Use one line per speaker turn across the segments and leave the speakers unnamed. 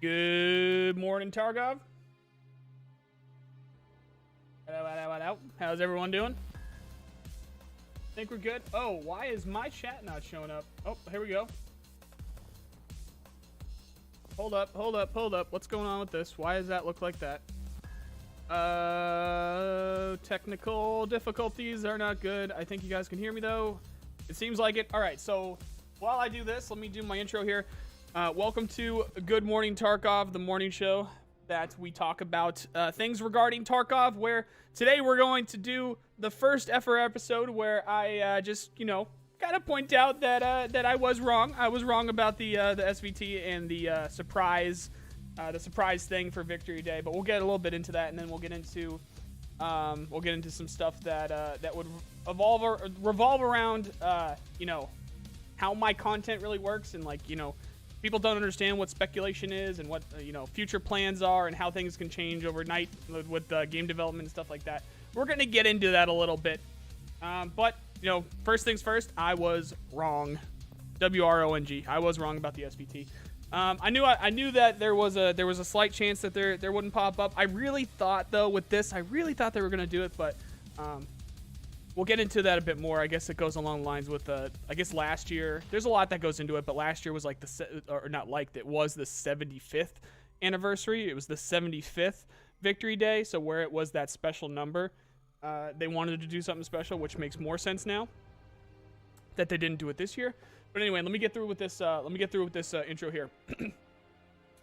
Good morning, Tarkov. Hello. How's everyone doing? Think we're good? Oh, why is my chat not showing up? Oh, here we go. Hold up. What's going on with this? Why does that look like that? Technical difficulties are not good. I think you guys can hear me, though. It seems like it. All right, so while I do this, let me do my intro here. Welcome to Good Morning Tarkov, the morning show that we talk about things regarding Tarkov, where today we're going to do the first ever episode where I just, kind of point out that I was wrong. I was wrong about the SVT and the surprise thing for Victory Day, but we'll get a little bit into that, and then we'll get into some stuff that would revolve around how my content really works, and people don't understand what speculation is and what future plans are and how things can change overnight with game development and stuff like that. We're going to get into that a little bit. But first things first, I was wrong. WRONG. I was wrong about the SVT. I knew that there was a slight chance that there wouldn't pop up. I really thought, though, with this, they were going to do it, but we'll get into that a bit more. I guess it goes along the lines with, last year. There's a lot that goes into it, but last year was it was the 75th anniversary. It was the 75th Victory Day, so where it was that special number, they wanted to do something special, which makes more sense now that they didn't do it this year. But anyway, let me get through with this intro here.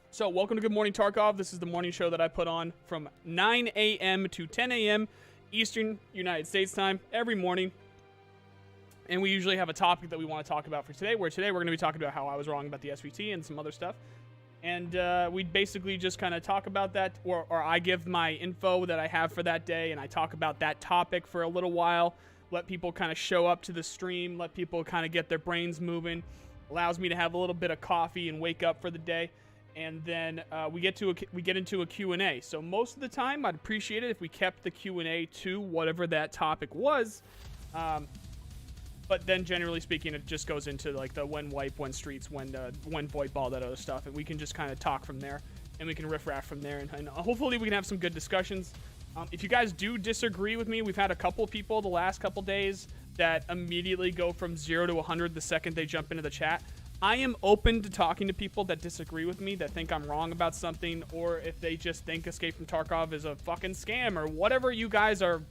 So, welcome to Good Morning Tarkov. This is the morning show that I put on from 9 a.m. to 10 a.m. Eastern United States time every morning, and we usually have a topic that we want to talk about for today, where today we're going to be talking about how I was wrong about the SVT and some other stuff, and we basically just kind of talk about that, or I give my info that I have for that day, and I talk about that topic for a little while, let people kind of show up to the stream, let people kind of get their brains moving, allows me to have a little bit of coffee and wake up for the day. And then we get into a Q&A. So most of the time, I'd appreciate it if we kept the Q&A to whatever that topic was. But then, generally speaking, it just goes into the when wipe, when streets, when VoIP, all that other stuff, and we can just kind of talk from there, and we can riff-raff from there, and hopefully we can have some good discussions. If you guys do disagree with me, we've had a couple people the last couple days that immediately go from 0 to 100 the second they jump into the chat. I am open to talking to people that disagree with me, that think I'm wrong about something, or if they just think Escape from Tarkov is a fucking scam, or whatever you guys are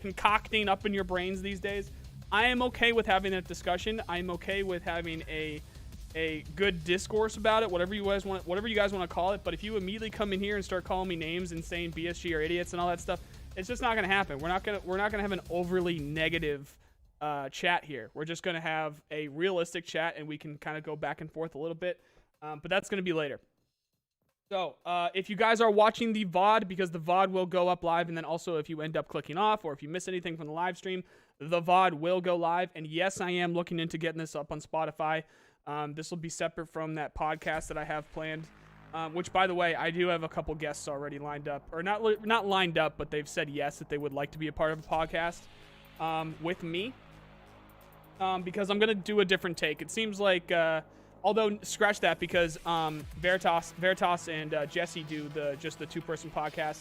concocting up in your brains these days. I am okay with having that discussion. I'm okay with having a good discourse about it, whatever you guys want to call it. But if you immediately come in here and start calling me names and saying BSG are idiots and all that stuff, it's just not going to happen. We're not gonna have an overly negative chat here. We're just going to have a realistic chat, and we can kind of go back and forth a little bit, but that's going to be later. So if you guys are watching the VOD, because the VOD will go up live, and then also if you end up clicking off or if you miss anything from the live stream, the VOD will go live. And yes, I am looking into getting this up on Spotify. This will be separate from that podcast that I have planned, which, by the way, I do have a couple guests already lined up, or not lined up, but they've said yes, that they would like to be a part of a podcast with me. Because I'm going to do a different take. It seems like, although scratch that, because Veritas and Jesse do just the two-person podcast.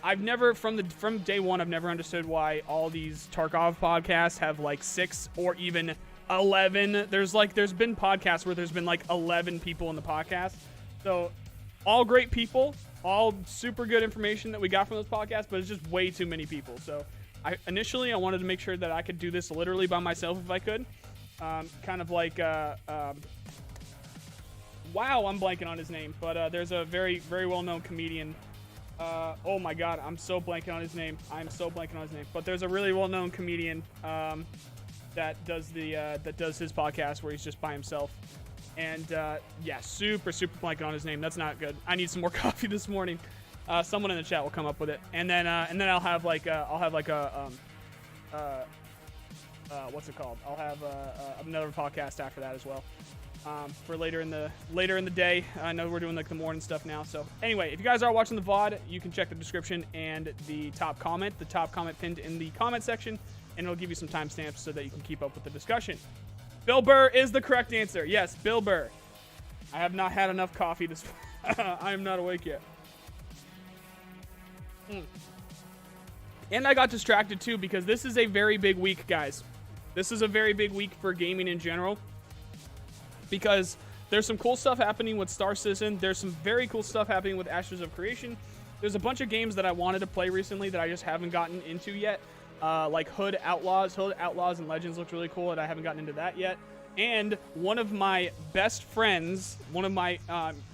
I've never, from day one, I've never understood why all these Tarkov podcasts have 6 or even 11. There's been podcasts where there's been 11 people in the podcast. So all great people, all super good information that we got from those podcasts, but it's just way too many people. So initially I wanted to make sure that I could do this literally by myself if I could. kind of like wow, I'm blanking on his name, but there's a very, very well-known comedian. Oh my God, I'm so blanking on his name. But there's a really well-known comedian that does his podcast where he's just by himself. And yeah, super blanking on his name. That's not good. I need some more coffee this morning. Someone in the chat will come up with it, and then I'll have like a what's it called? I'll have another podcast after that as well. For later in the day. I know we're doing like the morning stuff now. So anyway, if you guys are watching the VOD, you can check the description and the top comment pinned in the comment section, and it'll give you some timestamps so that you can keep up with the discussion. Bill Burr is the correct answer. Yes, Bill Burr. I have not had enough coffee this I am not awake yet. And I got distracted too because this is a very big week, guys. This is a very big week for gaming in general, because there's some cool stuff happening with Star Citizen. There's some very cool stuff happening with Ashes of Creation. There's a bunch of games that I wanted to play recently that I just haven't gotten into yet. Like Hood Outlaws and Legends looks really cool, and I haven't gotten into that yet. And one of my best friends,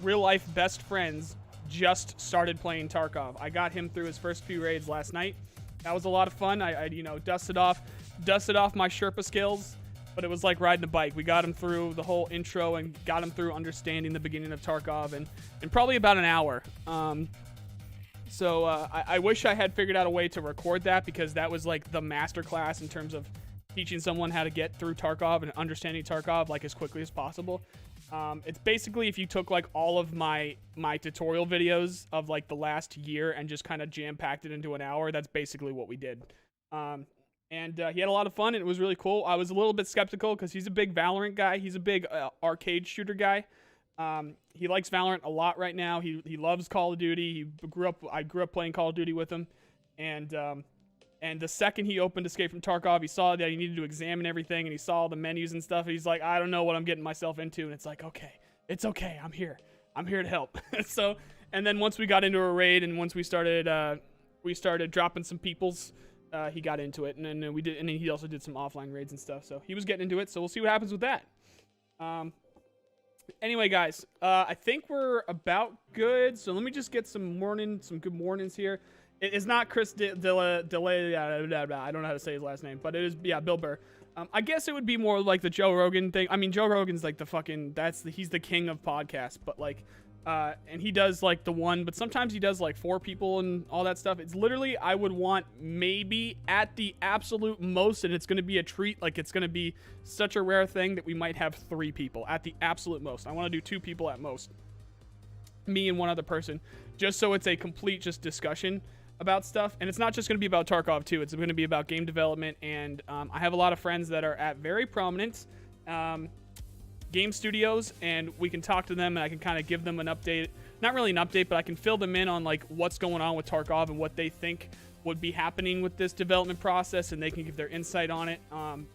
real life best friends, just started playing Tarkov. I got him through his first few raids last night. That was a lot of fun. I dusted off my Sherpa skills, but it was like riding a bike. We got him through the whole intro and got him through understanding the beginning of Tarkov in probably about an hour. So I wish I had figured out a way to record that, because that was like the masterclass in terms of teaching someone how to get through Tarkov and understanding Tarkov like as quickly as possible. It's basically if you took like all of my tutorial videos of like the last year and just kind of jam-packed it into an hour. That's basically what we did. And he had a lot of fun, and it was really cool. I was a little bit skeptical because he's a big Valorant guy. He's a big arcade shooter guy. He likes Valorant a lot right now. He loves Call of Duty. I grew up playing Call of Duty with him. And the second he opened Escape from Tarkov, he saw that he needed to examine everything, and he saw all the menus and stuff. And he's like, I don't know what I'm getting myself into. And it's like, okay, it's okay. I'm here to help. So, and then once we got into a raid, and once we started dropping some peoples, he got into it, and then we did, and then he also did some offline raids and stuff. So he was getting into it. So we'll see what happens with that. Anyway, guys, I think we're about good. So let me just get some good mornings here. It's not Chris Delay. I don't know how to say his last name, but it is, yeah, Bill Burr. I guess it would be more like the Joe Rogan thing. I mean, Joe Rogan's like he's the king of podcasts, but like, and he does like the one, but sometimes he does like 4 people and all that stuff. It's literally, I would want maybe at the absolute most, and it's going to be a treat. Like, it's going to be such a rare thing that we might have 3 people at the absolute most. I want to do 2 people at most, me and one other person, just so it's a complete just discussion about stuff. And it's not just going to be about Tarkov too. It's going to be about game development. And I have a lot of friends that are at very prominent game studios, and we can talk to them, and I can kind of give them an update. Not really an update, but I can fill them in on like what's going on with Tarkov and what they think would be happening with this development process, and they can give their insight on it.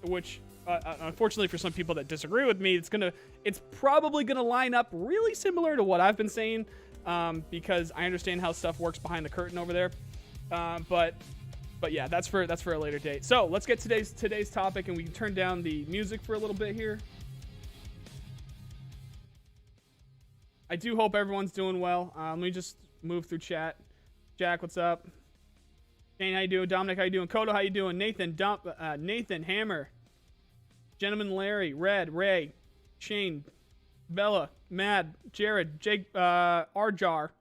Which unfortunately for some people that disagree with me, it's probably gonna line up really similar to what I've been saying, because I understand how stuff works behind the curtain over there. But yeah, that's for a later date. So let's get today's topic, and we can turn down the music for a little bit here. I do hope everyone's doing well. Let me just move through chat. Jack, what's up? Shane, how you doing? Dominic, how you doing? Kodo, how you doing? Nathan, Nathan, Hammer, Gentleman Larry, Red, Ray, Shane, Bella, Mad, Jared, Jake, Arjar.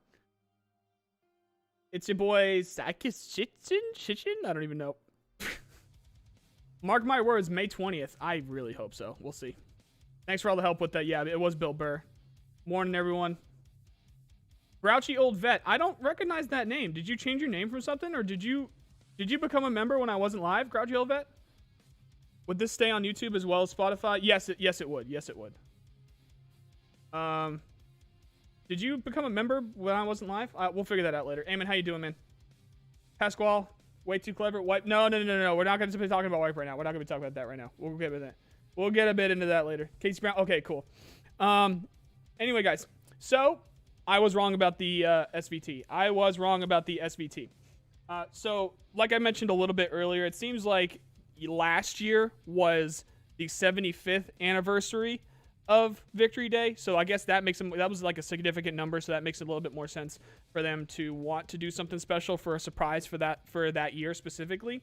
It's your boy, Sakis Shitchin? I don't even know. Mark my words, May 20th. I really hope so. We'll see. Thanks for all the help with that. Yeah, it was Bill Burr. Morning, everyone. Grouchy Old Vet. I don't recognize that name. Did you change your name from something, or did you become a member when I wasn't live, Grouchy Old Vet? Would this stay on YouTube as well as Spotify? Yes, it would. Yes, it would. Did you become a member when I wasn't live? We'll figure that out later. Eamon, how you doing, man? Pasquale, way too clever. Wipe. No. We're not going to be talking about Wipe right now. We're not going to be talking about that right now. We'll get with that. We'll get a bit into that later. Casey Brown. Okay, cool. Anyway, guys. So I was wrong about the SVT. So like I mentioned a little bit earlier, it seems like last year was the 75th anniversary of Victory Day. So I guess that was like a significant number. So that makes it a little bit more sense for them to want to do something special for a surprise for that year specifically.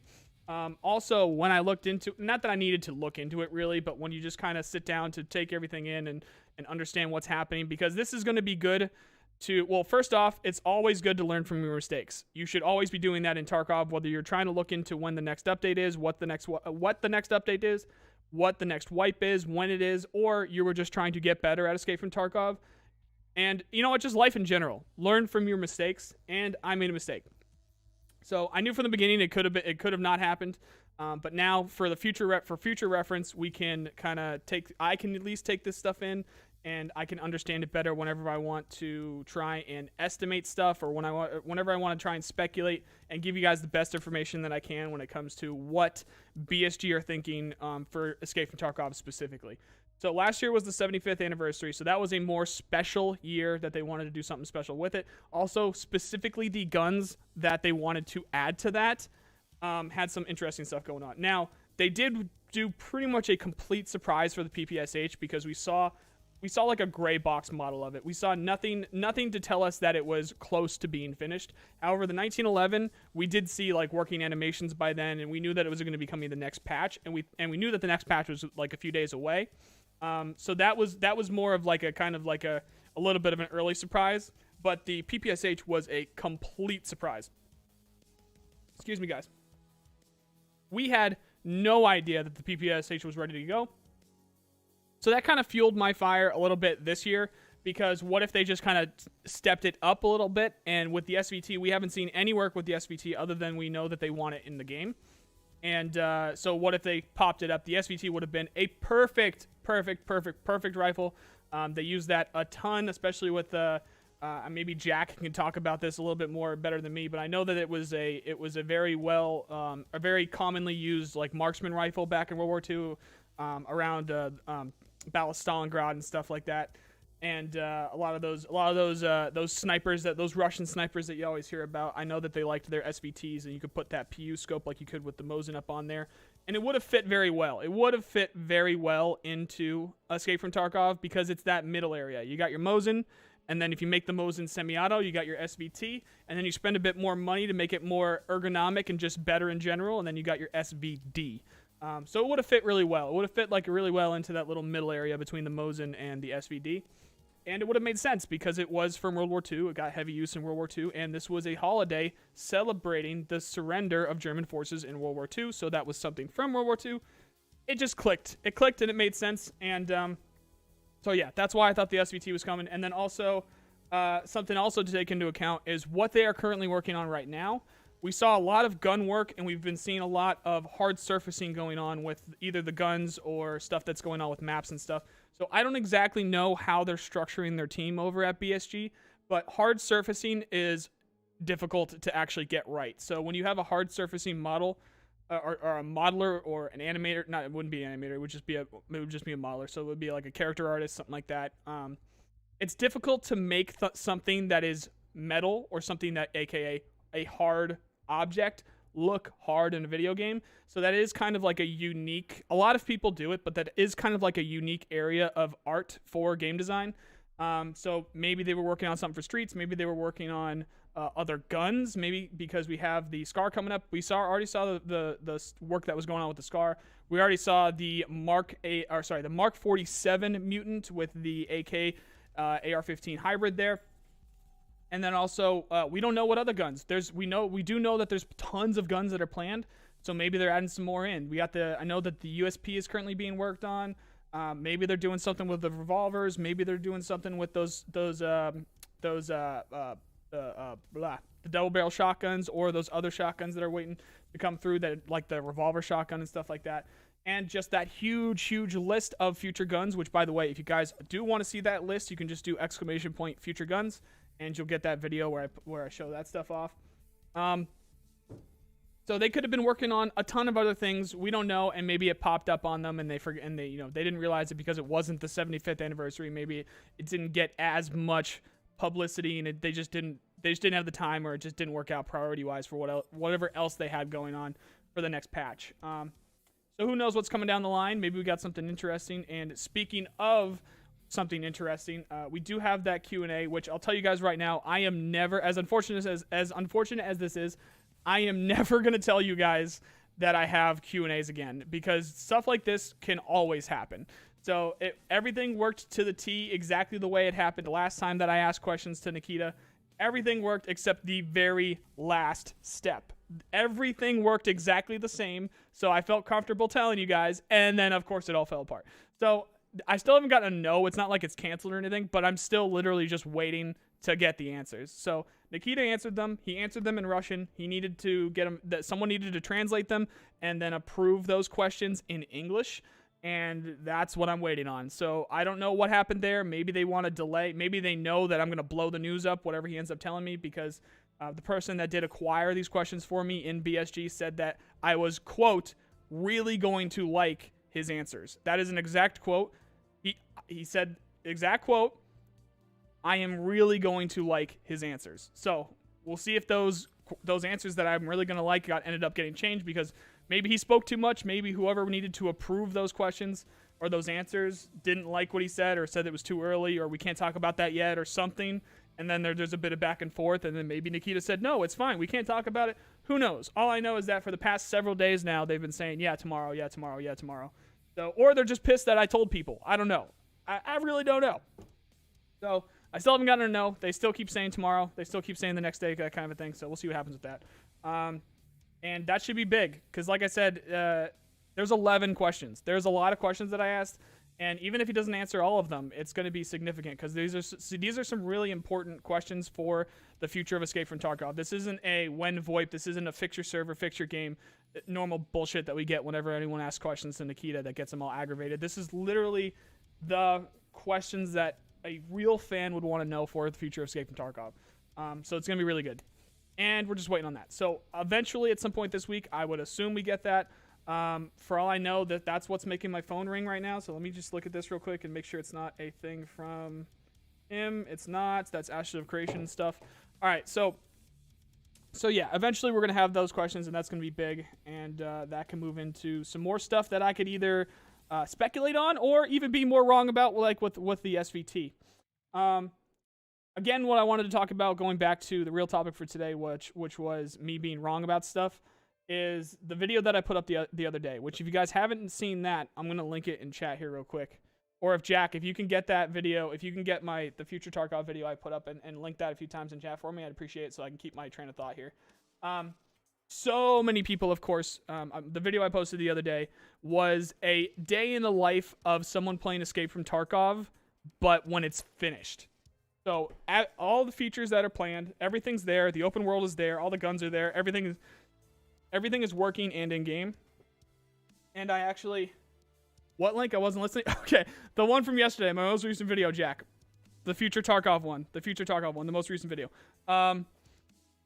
Also, when I looked into, not that I needed to look into it really, but when you just kind of sit down to take everything in and understand what's happening, because this is going to be good to, well, first off, it's always good to learn from your mistakes. You should always be doing that in Tarkov, whether you're trying to look into when the next update is, what the next update is, what the next wipe is, when it is, or you were just trying to get better at Escape from Tarkov. And you know what, just life in general. Learn from your mistakes, and I made a mistake. So I knew from the beginning it could have not happened, but now for future reference, we can I can at least take this stuff in, and I can understand it better whenever I want to try and estimate stuff, or whenever I want to try and speculate and give you guys the best information that I can when it comes to what BSG are thinking for Escape from Tarkov specifically. So last year was the 75th anniversary, so that was a more special year that they wanted to do something special with it. Also, specifically the guns that they wanted to add to that had some interesting stuff going on. Now, they did do pretty much a complete surprise for the PPSH, because we saw like a gray box model of it. We saw nothing to tell us that it was close to being finished. However, the 1911, we did see like working animations by then, and we knew that it was going to be coming the next patch, and we knew that the next patch was like a few days away. So that was more of like a kind of like a little bit of an early surprise, but the PPSH was a complete surprise. Excuse me, guys. We had no idea that the PPSH was ready to go. So that kind of fueled my fire a little bit this year, because what if they just kind of stepped it up a little bit? And with the SVT, we haven't seen any work with the SVT other than we know that they want it in the game. And so what if they popped it up? The SVT would have been a perfect rifle. They use that a ton, especially with maybe Jack can talk about this a little bit more better than me, but I know that it was a very a very commonly used like marksman rifle back in World War II, around Battle of Stalingrad and stuff like that. And a lot of those snipers, those Russian snipers that you always hear about, I know that they liked their SVTs, and you could put that PU scope like you could with the Mosin up on there, and it would have fit very well. It would have fit very well into Escape from Tarkov, because it's that middle area. You got your Mosin, and then if you make the Mosin semi-auto, you got your SVT, and then you spend a bit more money to make it more ergonomic and just better in general, and then you got your SVD. So it would have fit really well. It would have fit like really well into that little middle area between the Mosin and the SVD. And it would have made sense, because it was from World War II. It got heavy use in World War II. And this was a holiday celebrating the surrender of German forces in World War II. So that was something from World War II. It just clicked. It clicked and it made sense. And so yeah, that's why I thought the SVT was coming. And then also, something also to take into account is what they are currently working on right now. We saw a lot of gun work, and we've been seeing a lot of hard surfacing going on with either the guns or stuff that's going on with maps and stuff. So I don't exactly know how they're structuring their team over at BSG, but hard surfacing is difficult to actually get right. So when you have a hard surfacing model, or a modeler or an animator, it wouldn't be an animator, it would just be a modeler. So it would be like a character artist, something like that. It's difficult to make something that is metal, or something that, aka a hard object, look hard in a video game. So that is kind of like a unique, a lot of people do it, but that is kind of like a unique area of art for game design. So maybe they were working on something for Streets, maybe they were working on other guns, maybe because we have the Scar coming up. We already saw the work that was going on with the Scar. We already saw the Mark 47 mutant with the AK AR-15 hybrid there. And then also, we don't know what other guns. We do know that there's tons of guns that are planned. So maybe they're adding some more in. I know that the USP is currently being worked on. Maybe they're doing something with the revolvers. Maybe they're doing something with the double barrel shotguns, or those other shotguns that are waiting to come through, that like the revolver shotgun and stuff like that. And just that huge list of future guns, which, by the way, if you guys do want to see that list, you can just do !future guns, and you'll get that video where I show that stuff off. So they could have been working on a ton of other things. We don't know, and maybe it popped up on them, and they didn't realize it because it wasn't the 75th anniversary. Maybe it didn't get as much publicity, and they just didn't have the time, or it just didn't work out priority-wise for whatever else they had going on for the next patch. So who knows what's coming down the line? Maybe we got something interesting. And speaking of something interesting, we do have that Q&A, which I'll tell you guys right now, I am never, as unfortunate as this is, I am never going to tell you guys that I have Q&As again, because stuff like this can always happen. So everything worked to the T exactly the way it happened last time that I asked questions to Nikita. Everything worked except the very last step. Everything worked exactly the same, so I felt comfortable telling you guys, and then of course it all fell apart. So I still haven't gotten a no. It's not like it's canceled or anything, but I'm still literally just waiting to get the answers. So Nikita answered them. He answered them in Russian. He needed to get them, that someone needed to translate them and then approve those questions in English. And that's what I'm waiting on. So I don't know what happened there. Maybe they want to delay. Maybe they know that I'm going to blow the news up, whatever he ends up telling me, because the person that did acquire these questions for me in BSG said that I was, quote, really going to like his answers. That is an exact quote. He said, exact quote, I am really going to like his answers. So we'll see if those answers that I'm really going to like ended up getting changed, because maybe he spoke too much. Maybe whoever needed to approve those questions or those answers didn't like what he said, or said it was too early, or we can't talk about that yet, or something. And then there's a bit of back and forth. And then maybe Nikita said, no, it's fine, we can't talk about it. Who knows? All I know is that for the past several days now, they've been saying, yeah, tomorrow, yeah, tomorrow, yeah, tomorrow. So, or they're just pissed that I told people. I don't know. I really don't know. So I still haven't gotten a no. They still keep saying tomorrow. They still keep saying the next day, that kind of a thing. So we'll see what happens with that. And that should be big, because like I said, there's 11 questions. There's a lot of questions that I asked, and even if he doesn't answer all of them, it's going to be significant, because these are some really important questions for the future of Escape from Tarkov. This isn't a when VoIP. This isn't a fix your server, fix your game, normal bullshit that we get whenever anyone asks questions to Nikita that gets them all aggravated. This is literally the questions that a real fan would want to know for the future of Escape from Tarkov. So it's going to be really good. And we're just waiting on that. So eventually, at some point this week, I would assume we get that. For all I know, that's what's making my phone ring right now. So let me just look at this real quick and make sure it's not a thing from him. It's not. That's Ashes of Creation stuff. All right. So yeah, eventually we're going to have those questions, and that's going to be big. And that can move into some more stuff that I could either speculate on or even be more wrong about, like with the SVT. Again, what I wanted to talk about, going back to the real topic for today, which was me being wrong about stuff, is the video that I put up the other day, which if you guys haven't seen that, I'm going to link it in chat here real quick. Or if Jack, if you can get that video, if you can get the Future Tarkov video I put up and link that a few times in chat for me, I'd appreciate it, so I can keep my train of thought here. So many people, of course, the video I posted the other day was a day in the life of someone playing Escape from Tarkov, but when it's finished. So all the features that are planned, everything's there. The open world is there. All the guns are there. Everything is working and in game. And I actually, what link? I wasn't listening. Okay, the one from yesterday, my most recent video, Jack, the Future Tarkov one, the most recent video.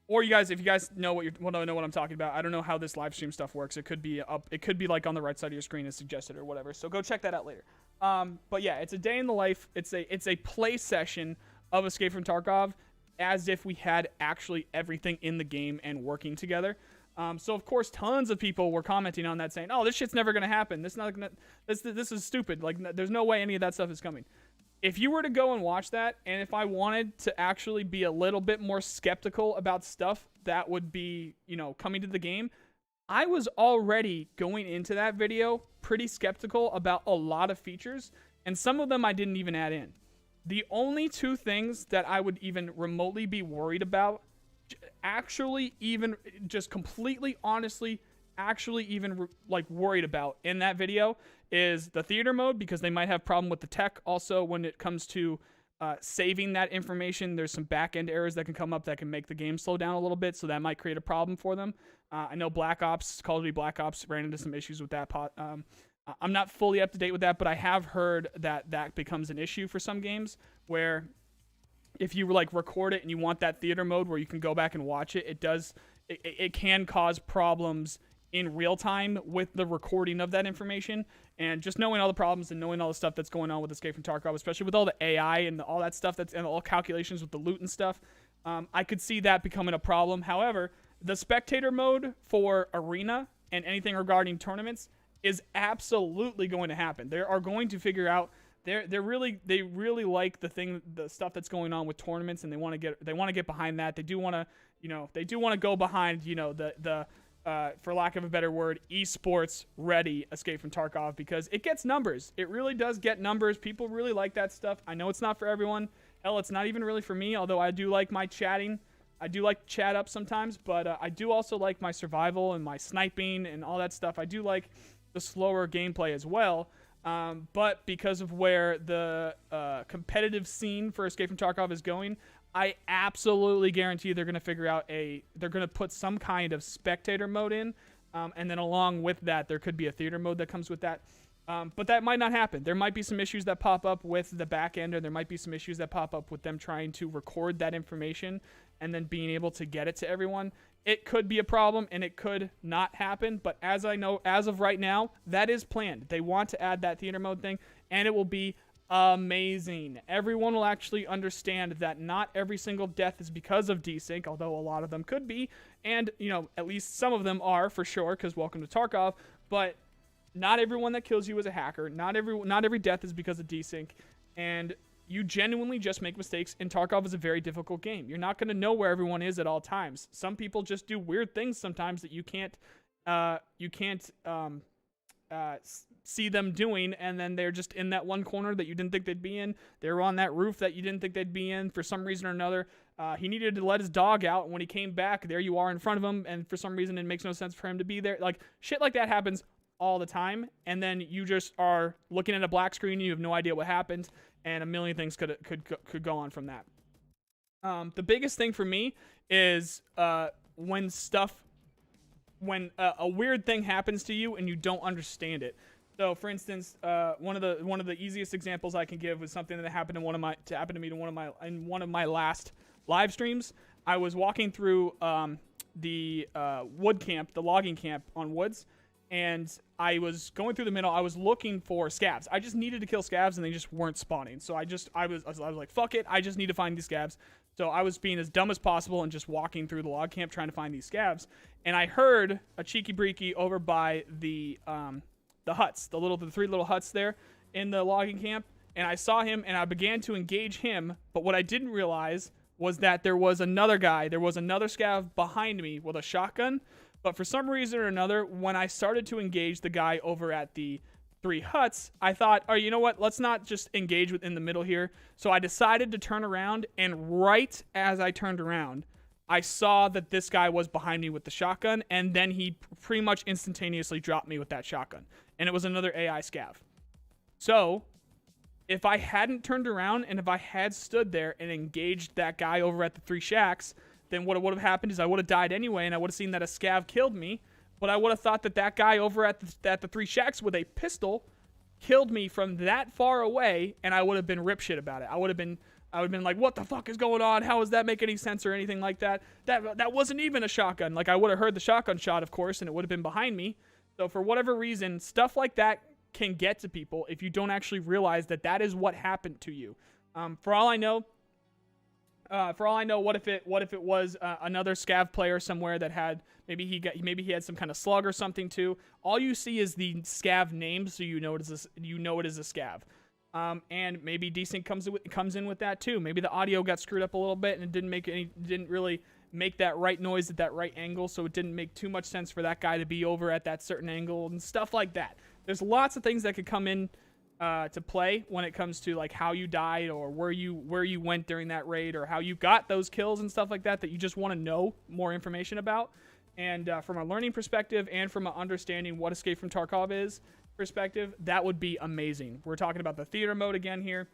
Or you guys, if you guys know what I'm talking about, I don't know how this live stream stuff works. It could be up. It could be like on the right side of your screen as suggested or whatever. So go check that out later. But yeah, it's a day in the life. It's a play session of Escape from Tarkov, as if we had actually everything in the game and working together. So of course, tons of people were commenting on that, saying, "Oh, this shit's never gonna happen. This is stupid. Like, there's no way any of that stuff is coming." If you were to go and watch that, and if I wanted to actually be a little bit more skeptical about stuff that would be, coming to the game, I was already going into that video pretty skeptical about a lot of features, and some of them I didn't even add in. The only two things that I would even remotely be worried about, actually even just completely honestly, actually even like worried about in that video, is the theater mode, because they might have problem with the tech. Also, when it comes to saving that information, there's some back-end errors that can come up that can make the game slow down a little bit, so that might create a problem for them. I know Call of Duty Black Ops ran into some issues with that. I'm not fully up to date with that, but I have heard that becomes an issue for some games, where if you like record it and you want that theater mode where you can go back and watch it, it can cause problems in real time with the recording of that information. And just knowing all the problems and knowing all the stuff that's going on with Escape from Tarkov, especially with all the AI and all that stuff and all calculations with the loot and stuff, I could see that becoming a problem. However, the spectator mode for Arena and anything regarding tournaments is absolutely going to happen. They are going to figure out. They really like the stuff that's going on with tournaments, and they want to get behind that. They do want to go behind the for lack of a better word, esports ready Escape from Tarkov, because it gets numbers. It really does get numbers. People really like that stuff. I know it's not for everyone. Hell, it's not even really for me, although I do like my chatting. I do like to chat up sometimes, but I do also like my survival and my sniping and all that stuff. I do like the slower gameplay as well. But because of where the competitive scene for Escape from Tarkov is going, I absolutely guarantee they're going to figure out they're going to put some kind of spectator mode in, and then along with that, there could be a theater mode that comes with that. But that might not happen. There might be some issues that pop up with the back end, or there might be some issues that pop up with them trying to record that information and then being able to get it to everyone. It could be a problem, and it could not happen. But as I know, as of right now, that is planned. They want to add that theater mode thing, and it will be amazing. Everyone will actually understand that not every single death is because of desync, although a lot of them could be. And, at least some of them are for sure, because welcome to Tarkov. But not everyone that kills you is a hacker. Not every death is because of desync. And you genuinely just make mistakes, and Tarkov is a very difficult game. You're not going to know where everyone is at all times. Some people just do weird things sometimes that you can't see them doing, and then they're just in that one corner that you didn't think they'd be in. They're on that roof that you didn't think they'd be in for some reason or another. He needed to let his dog out, and when he came back, there you are in front of him, and for some reason it makes no sense for him to be there. Like, shit like that happens all the time, and then you just are looking at a black screen, and you have no idea what happened, and a million things could go on from that. The biggest thing for me is when a weird thing happens to you and you don't understand it. So, for instance, one of the easiest examples I can give was something that happened to me in one of my last live streams. I was walking through the wood camp, the logging camp on woods, and I was going through the middle. I was looking for scavs. I just needed to kill scavs, and they just weren't spawning. So I was like, fuck it. I just need to find these scavs. So I was being as dumb as possible and just walking through the log camp trying to find these scavs. And I heard a cheeky breaky over by the huts, the three little huts there in the logging camp. And I saw him, and I began to engage him. But what I didn't realize was that there was another guy. There was another scav behind me with a shotgun. But for some reason or another, when I started to engage the guy over at the three huts, I thought, oh, you know what? Let's not just engage in the middle here. So I decided to turn around, and right as I turned around, I saw that this guy was behind me with the shotgun, and then he pretty much instantaneously dropped me with that shotgun. And it was another AI scav. So if I hadn't turned around, and if I had stood there and engaged that guy over at the three shacks, then what would have happened is I would have died anyway, and I would have seen that a scav killed me. But I would have thought that guy over at the three shacks with a pistol killed me from that far away, and I would have been ripshit about it. I would have been like, what the fuck is going on? How does that make any sense or anything like that? That wasn't even a shotgun. Like, I would have heard the shotgun shot, of course, and it would have been behind me. So for whatever reason, stuff like that can get to people if you don't actually realize that is what happened to you. For all I know, what if it was another scav player somewhere that had maybe he had some kind of slug or something too. All you see is the scav name, so you know it is a scav. And maybe desync comes in with that too. Maybe the audio got screwed up a little bit and it didn't really make that right noise at that right angle, so it didn't make too much sense for that guy to be over at that certain angle and stuff like that. There's lots of things that could come in to play when it comes to like how you died or where you went during that raid or how you got those kills and stuff like that you just want to know more information about. And from a learning perspective and from an understanding what Escape from Tarkov is perspective, that would be amazing. We're talking about the theater mode again here.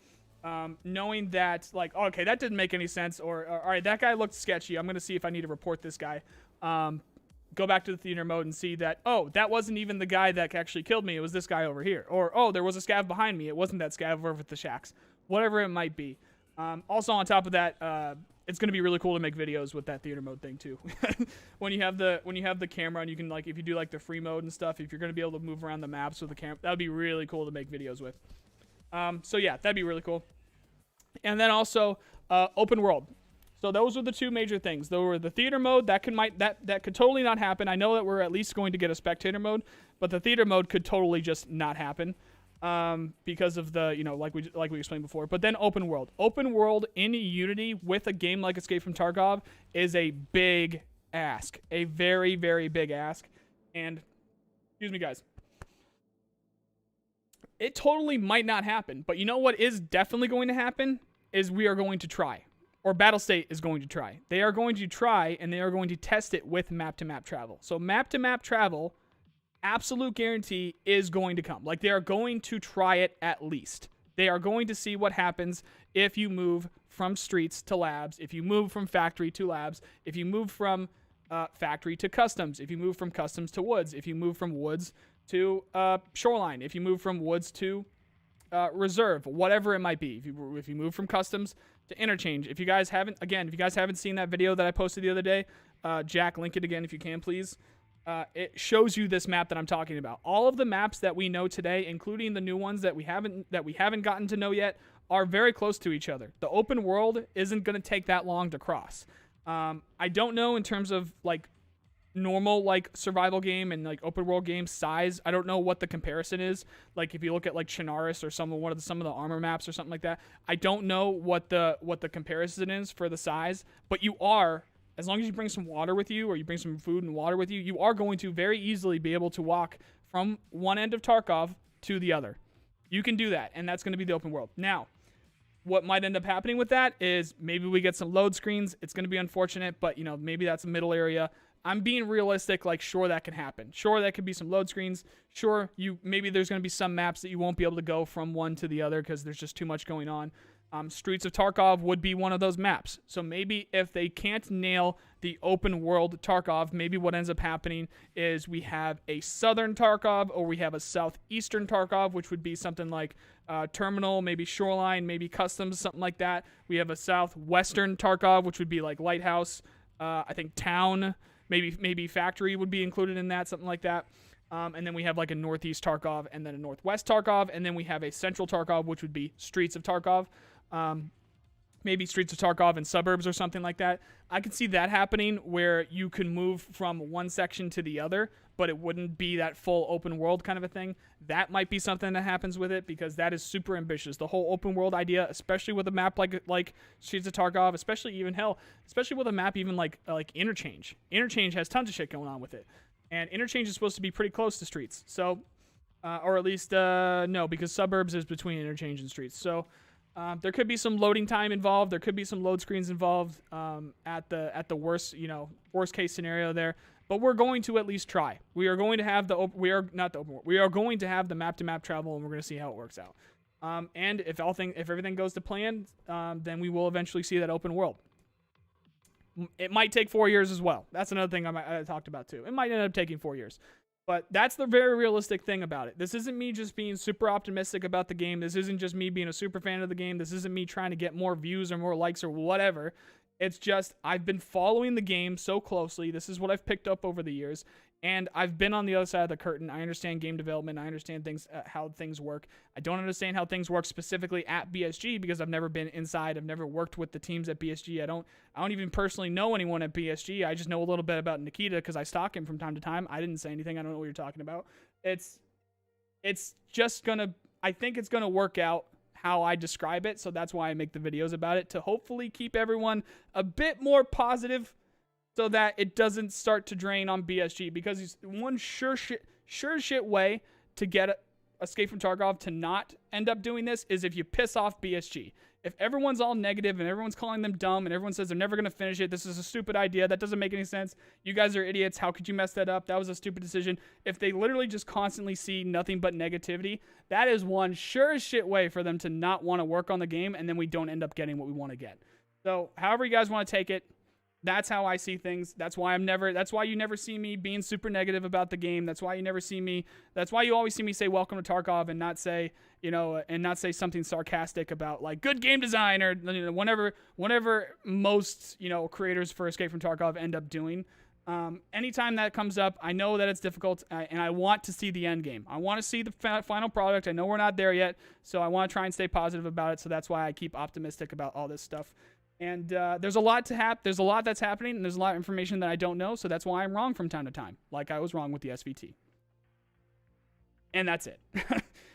Knowing that, like, okay, that didn't make any sense, or all right, that guy looked sketchy. I'm going to see if I need to report this guy. Go back to the theater mode and see that, oh, that wasn't even the guy that actually killed me. It was this guy over here. Or, oh, there was a scav behind me. It wasn't that scav over at the shacks. Whatever it might be. Also, on top of that, it's going to be really cool to make videos with that theater mode thing too. when you have the camera and you can, like, if you do like the free mode and stuff, if you're going to be able to move around the maps with the camera, that would be really cool to make videos with. So yeah, that'd be really cool. And then also open world. So those are the two major things. There were the theater mode that could totally not happen. I know that we're at least going to get a spectator mode, but the theater mode could totally just not happen because of the, like we explained before. But then open world in Unity with a game like Escape from Tarkov is a big ask, a very, very big ask. And excuse me, guys. It totally might not happen, but you know what is definitely going to happen is we are going to try. Or Battlestate is going to try. They are going to try, and they are going to test it with map-to-map travel. So map-to-map travel, absolute guarantee, is going to come. Like, they are going to try it at least. They are going to see what happens if you move from streets to labs, if you move from factory to labs, if you move from factory to customs, if you move from customs to woods, if you move from woods to shoreline, if you move from woods to reserve, whatever it might be. If you move from customs to interchange. If you guys haven't seen that video that I posted the other day, Jack, link it again if you can, please. It shows you this map that I'm talking about. All of the maps that we know today, including the new ones that we haven't gotten to know yet, are very close to each other. The open world isn't going to take that long to cross. I don't know in terms of like normal like survival game and like open world game size. I don't know what the comparison is. Like if you look at like Chinaris or some of the armor maps or something like that, I don't know what the comparison is for the size. But you are, as long as you bring some water with you or you bring some food and water with you, you are going to very easily be able to walk from one end of Tarkov to the other. You can do that, and that's going to be the open world. Now, what might end up happening with that is maybe we get some load screens. It's going to be unfortunate, but maybe that's a middle area. I'm being realistic, like, sure, that can happen. Sure, that could be some load screens. Sure, maybe there's going to be some maps that you won't be able to go from one to the other because there's just too much going on. Streets of Tarkov would be one of those maps. So maybe if they can't nail the open world Tarkov, maybe what ends up happening is we have a southern Tarkov or we have a southeastern Tarkov, which would be something like terminal, maybe shoreline, maybe customs, something like that. We have a southwestern Tarkov, which would be like lighthouse, I think town, maybe factory would be included in that, something like that. And then we have like a northeast Tarkov and then a northwest Tarkov. And then we have a central Tarkov, which would be streets of Tarkov. Maybe streets of Tarkov and suburbs or something like that. I could see that happening where you can move from one section to the other, but it wouldn't be that full open world kind of a thing. That might be something that happens with it because that is super ambitious. The whole open world idea, especially with a map like Streets of Tarkov, especially with a map even like Interchange. Interchange has tons of shit going on with it. And Interchange is supposed to be pretty close to streets. So, or at least, no, because suburbs is between Interchange and streets. So, there could be some loading time involved. There could be some load screens involved at the worst case scenario there. But we're going to at least try. We are going to have we are going to have the map to map travel, and we're going to see how it works out. And if everything goes to plan, then we will eventually see that open world. It might take 4 years as well. That's another thing I talked about too. It might end up taking 4 years. But that's the very realistic thing about it. This isn't me just being super optimistic about the game. This isn't just me being a super fan of the game. This isn't me trying to get more views or more likes or whatever. It's just I've been following the game so closely. This is what I've picked up over the years. And I've been on the other side of the curtain. I understand game development. I understand how things work. I don't understand how things work specifically at BSG because I've never been inside. I've never worked with the teams at BSG. I don't even personally know anyone at BSG. I just know a little bit about Nikita because I stalk him from time to time. I didn't say anything. I don't know what you're talking about. It's just I think it's gonna work out how I describe it. So that's why I make the videos about it, to hopefully keep everyone a bit more positive, so that it doesn't start to drain on BSG, because it's one sure shit way to get Escape from Tarkov to not end up doing this is if you piss off BSG. If everyone's all negative and everyone's calling them dumb and everyone says they're never going to finish it, this is a stupid idea, that doesn't make any sense, you guys are idiots, how could you mess that up, that was a stupid decision. If they literally just constantly see nothing but negativity, that is one sure as shit way for them to not want to work on the game, and then we don't end up getting what we want to get. So however you guys want to take it, that's how I see things. That's why you never see me being super negative about the game. That's why you always see me say welcome to Tarkov and not say, something sarcastic about like good game design or whenever most, creators for Escape from Tarkov end up doing. Anytime that comes up, I know that it's difficult, and I want to see the end game. I want to see the final product. I know we're not there yet, so I want to try and stay positive about it. So that's why I keep optimistic about all this stuff. And there's a lot there's a lot that's happening, and there's a lot of information that I don't know, so that's why I'm wrong from time to time, like I was wrong with the SVT. And that's it.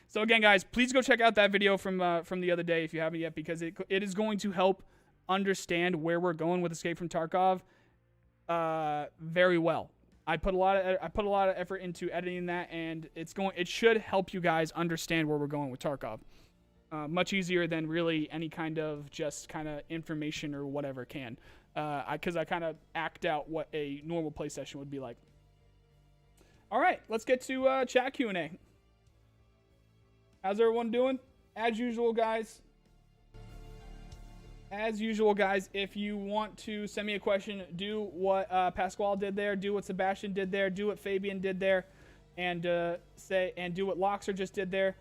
So again, guys, please go check out that video from the other day if you haven't yet, because it is going to help understand where we're going with Escape from Tarkov very well. I put a lot of effort into editing that, and it should help you guys understand where we're going with Tarkov. Much easier than really any kind of information or whatever can. Because I kind of act out what a normal play session would be like. All right, let's get to chat Q&A. How's everyone doing? As usual, guys, if you want to send me a question, do what Pasquale did there, do what Sebastian did there, do what Fabian did there, and do what Loxer just did there.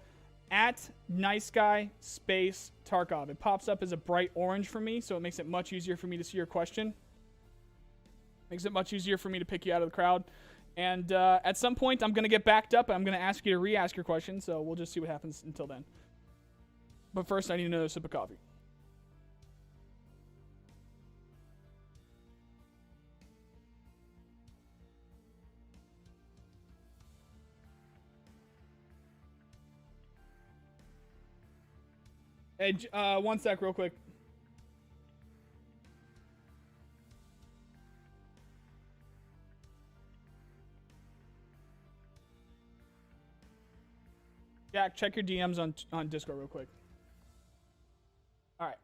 At nice guy space Tarkov. It pops up as a bright orange for me, so it makes it much easier for me to see your question. Makes it much easier for me to pick you out of the crowd. And at some point, I'm going to get backed up. I'm going to ask you to re-ask your question, so we'll just see what happens until then. But first, I need another sip of coffee. Hey, one sec real quick. Jack, check your DMs on Discord real quick. All right.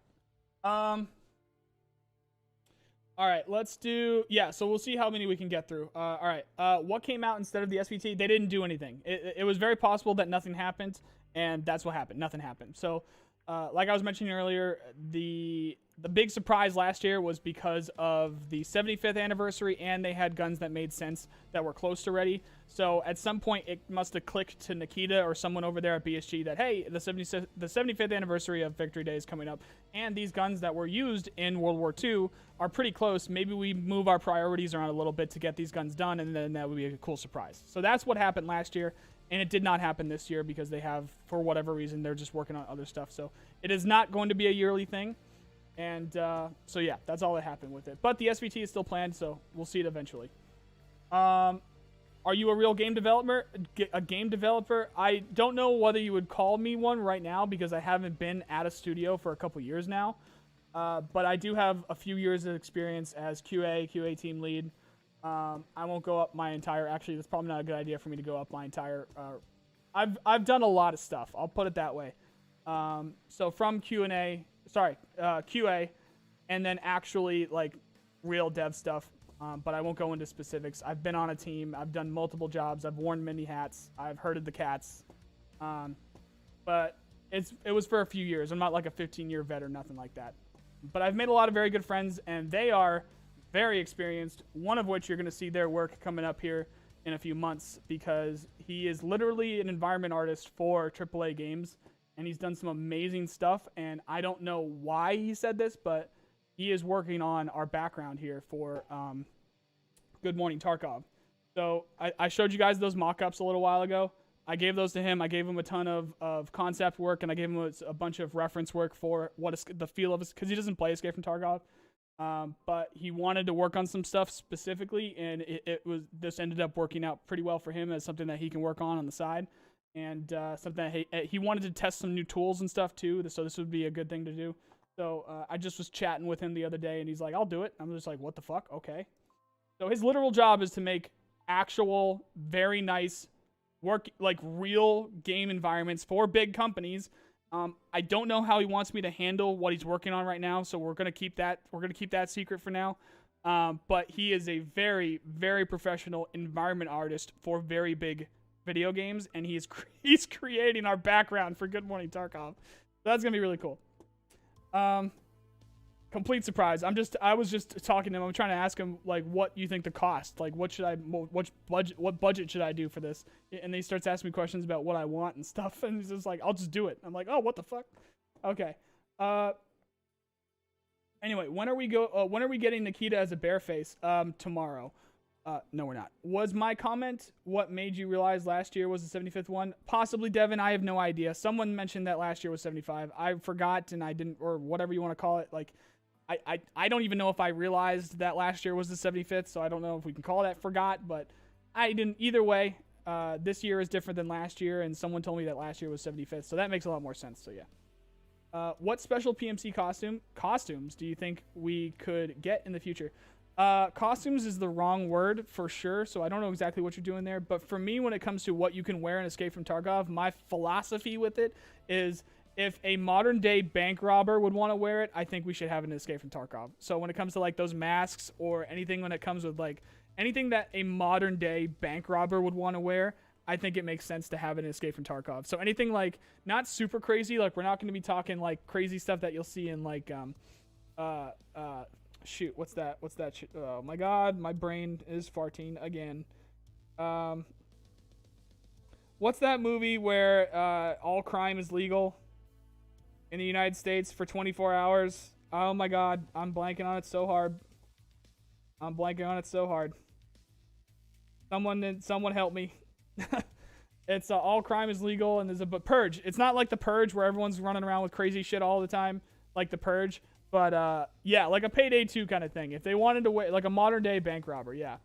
All right, let's do... Yeah, so we'll see how many we can get through. All right. What came out instead of the SVT? They didn't do anything. It was very possible that nothing happened, and that's what happened. Nothing happened. So, like I was mentioning earlier, the big surprise last year was because of the 75th anniversary, and they had guns that made sense that were close to ready. So at some point, it must have clicked to Nikita or someone over there at BSG that, hey, the 75th anniversary of Victory Day is coming up, and these guns that were used in World War II are pretty close. Maybe we move our priorities around a little bit to get these guns done, and then that would be a cool surprise. So that's what happened last year, and it did not happen this year because they have, for whatever reason, they're just working on other stuff. So it is not going to be a yearly thing. And so yeah, that's all that happened with it. But the SVT is still planned, so we'll see it eventually. Are you a real game developer? A game developer? I don't know whether you would call me one right now because I haven't been at a studio for a couple years now. But I do have a few years of experience as QA team lead. I won't go up my entire... Actually, that's probably not a good idea for me to go up my entire... I've done a lot of stuff. I'll put it that way. So from QA, and then actually like real dev stuff. But I won't go into specifics. I've been on a team. I've done multiple jobs. I've worn many hats. I've herded the cats. But it was for a few years. I'm not like a 15-year vet or nothing like that. But I've made a lot of very good friends, and they are very experienced, one of which you're going to see their work coming up here in a few months because he is literally an environment artist for AAA games, and he's done some amazing stuff, and I don't know why he said this, but he is working on our background here for Good Morning Tarkov. So I showed you guys those mock-ups a little while ago. I gave those to him. I gave him a ton of concept work, and I gave him a bunch of reference work for what is the feel of it, because he doesn't play Escape from Tarkov. But he wanted to work on some stuff specifically, and this ended up working out pretty well for him as something that he can work on the side, and something that he wanted to test some new tools and stuff too. So this would be a good thing to do. So I just was chatting with him the other day, and he's like, "I'll do it." I'm just like, "What the fuck?" Okay. So his literal job is to make actual, very nice work, like real game environments for big companies. I don't know how he wants me to handle what he's working on right now, so we're gonna keep that secret for now. But he is a very, very professional environment artist for very big video games, and he's creating our background for Good Morning Tarkov. So that's gonna be really cool. Complete surprise. I was just talking to him. I'm trying to ask him like, what you think the cost? Like, what budget should I do for this? And he starts asking me questions about what I want and stuff. And he's just like, I'll just do it. I'm like, oh, what the fuck? Okay. Anyway, when are we getting Nikita as a bareface? Tomorrow. No, we're not. Was my comment what made you realize last year was the 75th one? Possibly, Devin. I have no idea. Someone mentioned that last year was 75. I forgot, and I didn't, or whatever you want to call it. Like, I don't even know if I realized that last year was the 75th, so I don't know if we can call that forgot, but I didn't. Either way, this year is different than last year, and someone told me that last year was 75th, so that makes a lot more sense. So yeah. What special PMC costumes do you think we could get in the future? Costumes is the wrong word for sure, so I don't know exactly what you're doing there. But for me, when it comes to what you can wear in Escape from Tarkov, my philosophy with it is if a modern day bank robber would want to wear it, I think we should have an Escape from Tarkov. So when it comes to like those masks or anything, when it comes with like anything that a modern day bank robber would want to wear, I think it makes sense to have an Escape from Tarkov. So anything like not super crazy, like we're not going to be talking like crazy stuff that you'll see in like shoot, what's that? Oh my god, my brain is farting again. What's that movie where all crime is legal in the United States for 24 hours? Oh my god, I'm blanking on it so hard. Someone help me. It's all crime is legal, and there's a Purge. It's not like the Purge where everyone's running around with crazy shit all the time, like the Purge. But, yeah, like a Payday 2 kind of thing. If they wanted to wait, like a modern day bank robber, yeah.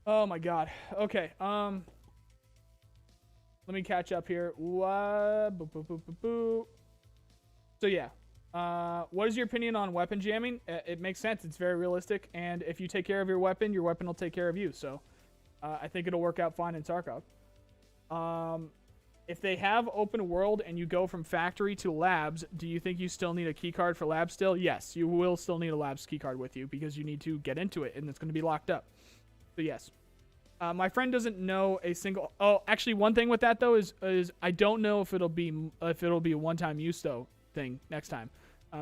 Oh my god. Okay, let me catch up here. So yeah, what is your opinion on weapon jamming? It makes sense. It's very realistic, and if you take care of your weapon will take care of you. So, I think it'll work out fine in Tarkov. If they have open world and you go from factory to labs, do you think you still need a key card for labs still? Yes, you will still need a labs key card with you because you need to get into it and it's going to be locked up. So yes. My friend doesn't know a single... Oh, actually, one thing with that, though, is I don't know if it'll be a one-time use, though, thing next time.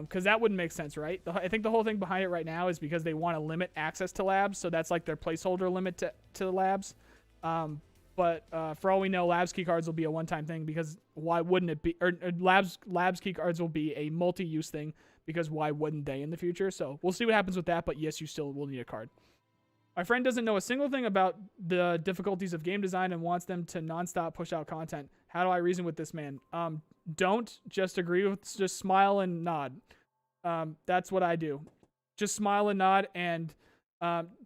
Because that wouldn't make sense, right? I think the whole thing behind it right now is because they want to limit access to labs, so that's like their placeholder limit to the labs. But for all we know, labs keycards will be a one-time thing because why wouldn't it be? Or labs keycards will be a multi-use thing because why wouldn't they in the future? So we'll see what happens with that. But yes, you still will need a card. My friend doesn't know a single thing about the difficulties of game design and wants them to nonstop push out content. How do I reason with this man? Don't just agree with, just smile and nod. That's what I do. Just smile and nod, and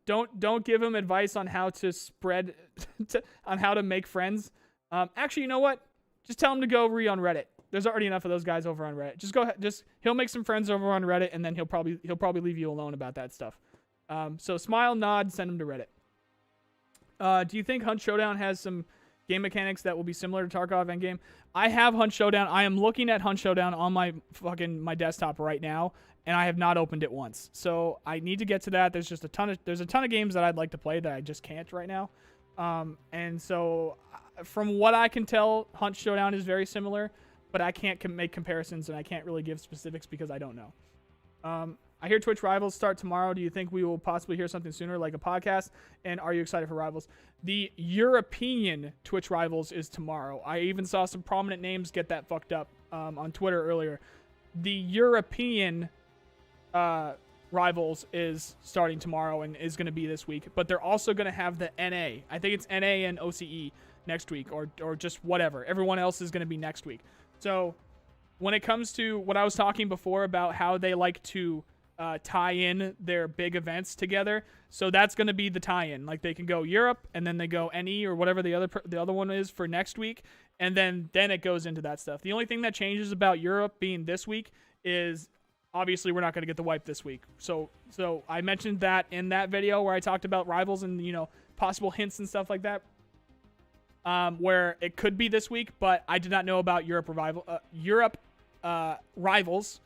don't give him advice on how to spread, on how to make friends. Actually, you know what? Just tell him to go read on Reddit. There's already enough of those guys over on Reddit. Just go ahead. He'll make some friends over on Reddit, and then he'll probably leave you alone about that stuff. So smile, nod, send him to Reddit. Do you think Hunt Showdown has some game mechanics that will be similar to Tarkov Endgame? I have Hunt Showdown. I am looking at Hunt Showdown on my desktop right now, and I have not opened it once. So I need to get to that. There's a ton of games that I'd like to play that I just can't right now. And so from what I can tell, Hunt Showdown is very similar, but I can't make comparisons, and I can't really give specifics because I don't know. I hear Twitch Rivals start tomorrow. Do you think we will possibly hear something sooner, like a podcast? And are you excited for Rivals? The European Twitch Rivals is tomorrow. I even saw some prominent names get that fucked up on Twitter earlier. The European Rivals is starting tomorrow and is going to be this week. But they're also going to have the NA. I think it's NA and OCE next week, or just whatever. Everyone else is going to be next week. So when it comes to what I was talking before about how they like to tie in their big events together, so that's going to be the tie-in. Like they can go Europe and then they go NE or whatever the other one is for next week, and then it goes into that stuff. The only thing that changes about Europe being this week is obviously we're not going to get the wipe this week. So I mentioned that in that video where I talked about Rivals and possible hints and stuff like that, where it could be this week, but I did not know about Europe Rivals.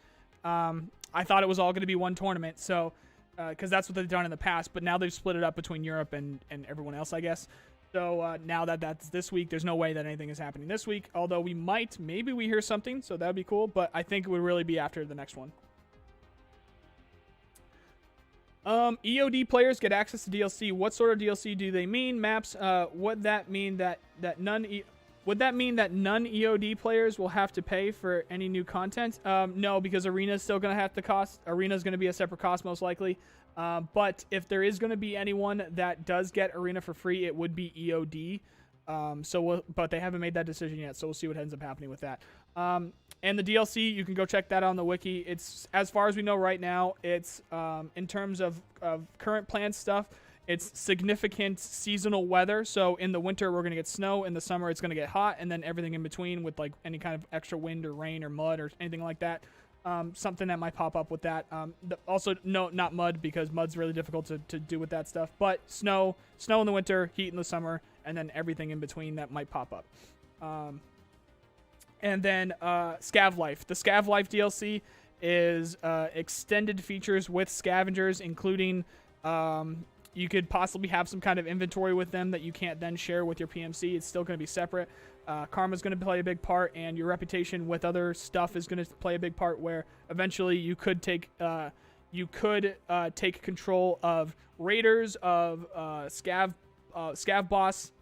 I thought it was all going to be one tournament, so because that's what they've done in the past, but now they've split it up between Europe and everyone else, I guess. So now that that's this week, there's no way that anything is happening this week, although maybe we hear something, so that would be cool, but I think it would really be after the next one. EOD players get access to DLC. What sort of DLC do they mean? Maps. Would that mean that none EOD players will have to pay for any new content? No, because Arena is still going to have to cost. Arena is going to be a separate cost most likely. But if there is going to be anyone that does get Arena for free, it would be EOD. But they haven't made that decision yet, so we'll see what ends up happening with that. And the DLC, you can go check that out on the wiki. It's, as far as we know right now, it's in terms of current planned stuff, it's significant seasonal weather. So in the winter, we're going to get snow. In the summer, it's going to get hot. And then everything in between with like any kind of extra wind or rain or mud or anything like that. Something that might pop up with that. Also, no, not mud, because mud's really difficult to do with that stuff. But snow in the winter, heat in the summer, and then everything in between that might pop up. And then Scav Life. The Scav Life DLC is extended features with scavengers, including you could possibly have some kind of inventory with them that you can't then share with your PMC. It's still going to be separate. Karma's going to play a big part, and your reputation with other stuff is going to play a big part, where eventually you could take control of raiders, of scav boss,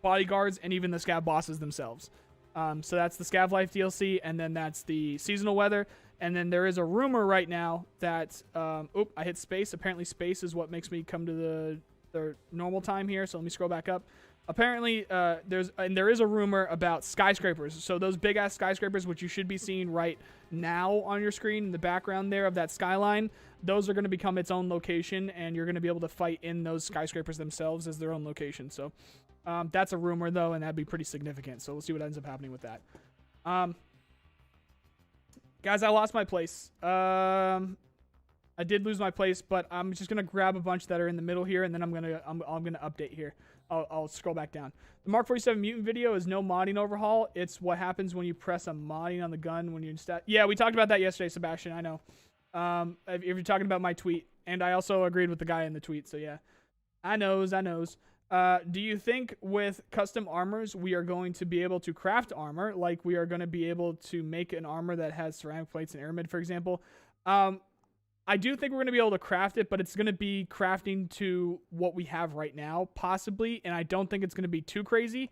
bodyguards, and even the scav bosses themselves. So that's the Scav Life DLC, and then that's the seasonal weather. And then there is a rumor right now that I hit space. Apparently space is what makes me come to the normal time here. So let me scroll back up. Apparently there is a rumor about skyscrapers. So those big ass skyscrapers, which you should be seeing right now on your screen in the background there of that skyline, those are going to become its own location, and you're going to be able to fight in those skyscrapers themselves as their own location. So that's a rumor though, and that'd be pretty significant. So we'll see what ends up happening with that. Guys, I lost my place. I did lose my place, but I'm just gonna grab a bunch that are in the middle here, and then I'm gonna update here. I'll scroll back down. The Mark 47 mutant video is no modding overhaul. It's what happens when you press a modding on the gun when you instead. Yeah, we talked about that yesterday, Sebastian. I know. If you're talking about my tweet, and I also agreed with the guy in the tweet. So yeah, I knows. Do you think with custom armors we are going to be able to craft armor, like we are going to be able to make an armor that has ceramic plates and aramid, for example? I do think we're going to be able to craft it, but it's going to be crafting to what we have right now, possibly, and I don't think it's going to be too crazy,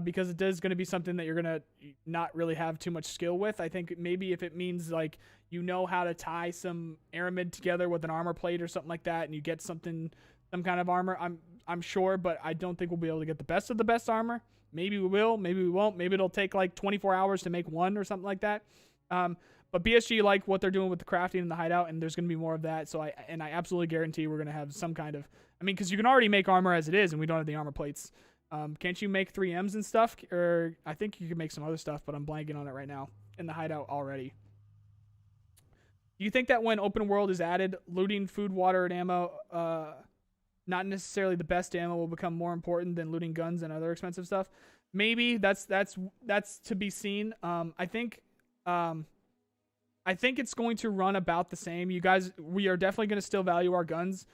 because it is going to be something that you're going to not really have too much skill with. I think maybe if it means like you know how to tie some aramid together with an armor plate or something like that, and you get some kind of armor, I'm sure, but I don't think we'll be able to get the best of the best armor. Maybe we will, maybe we won't. Maybe it'll take like 24 hours to make one or something like that. But BSG like what they're doing with the crafting and the hideout, and there's going to be more of that. So I absolutely guarantee we're going to have some kind of, because you can already make armor as it is, and we don't have the armor plates. Can't you make 3Ms and stuff? Or I think you can make some other stuff, but I'm blanking on it right now in the hideout already. Do you think that when open world is added, looting food, water, and ammo, not necessarily the best ammo, will become more important than looting guns and other expensive stuff? Maybe that's to be seen. I think it's going to run about the same. You guys, we are definitely going to still value our guns.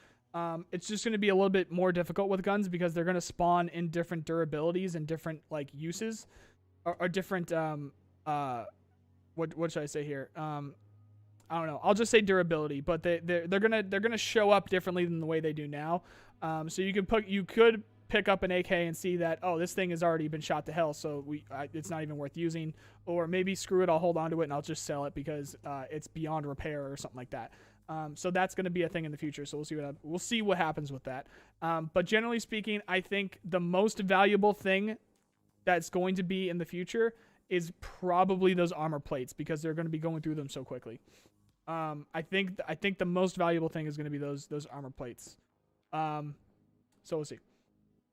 It's just going to be a little bit more difficult with guns because they're going to spawn in different durabilities and different like uses, or different what should I say here? I don't know. I'll just say durability, but they're gonna show up differently than the way they do now. So you could pick up an AK and see that, oh, this thing has already been shot to hell, so it's not even worth using. Or maybe screw it, I'll hold on to it and I'll just sell it because it's beyond repair or something like that. So that's going to be a thing in the future. So we'll see what happens with that. But generally speaking, I think the most valuable thing that's going to be in the future is probably those armor plates, because they're going to be going through them so quickly. I think the most valuable thing is going to be those armor plates. So we'll see.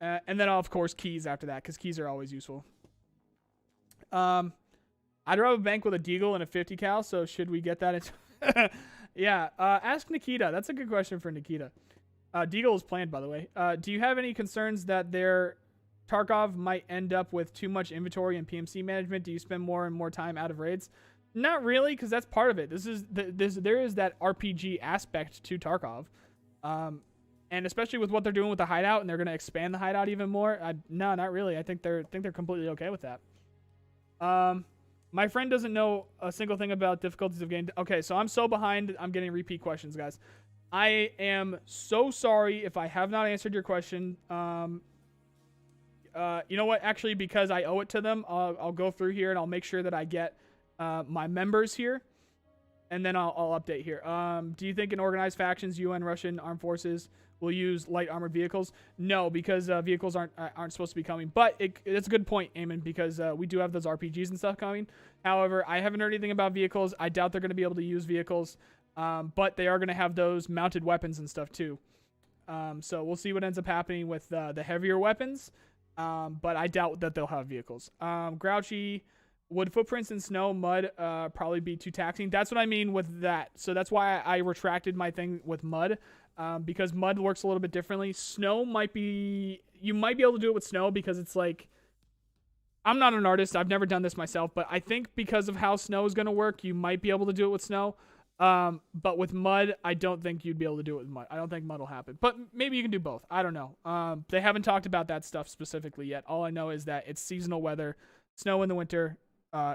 And then of course keys after that, because keys are always useful. I'd rob a bank with a deagle and a 50 cal. So should we get that? Yeah. Ask Nikita. That's a good question for Nikita. Deagle is planned, by the way. Do you have any concerns that their Tarkov might end up with too much inventory and PMC management? Do you spend more and more time out of raids? Not really, because that's part of it. There is that RPG aspect to Tarkov, and especially with what they're doing with the hideout, and they're going to expand the hideout even more. No, not really. I think they're completely okay with that. My friend doesn't know a single thing about difficulties of game. Okay, so I'm so behind. I'm getting repeat questions, guys. I am so sorry if I have not answered your question. You know what? Actually, because I owe it to them, I'll go through here and I'll make sure that I get my members here, and then I'll update here. Do you think in organized factions, UN, Russian armed forces will use light armored vehicles? No, because vehicles aren't supposed to be coming. But it's a good point, Eamon, because we do have those RPGs and stuff coming. However, I haven't heard anything about vehicles. I doubt they're going to be able to use vehicles, but they are going to have those mounted weapons and stuff too. So we'll see what ends up happening with the heavier weapons, but I doubt that they'll have vehicles. Grouchy, would footprints in snow, mud probably be too taxing? That's what I mean with that. So that's why I retracted my thing with mud, because mud works a little bit differently. Snow might be... You might be able to do it with snow because it's like... I'm not an artist. I've never done this myself, but I think because of how snow is going to work, you might be able to do it with snow. But with mud, I don't think you'd be able to do it with mud. I don't think mud will happen. But maybe you can do both. I don't know. They haven't talked about that stuff specifically yet. All I know is that it's seasonal weather, snow in the winter,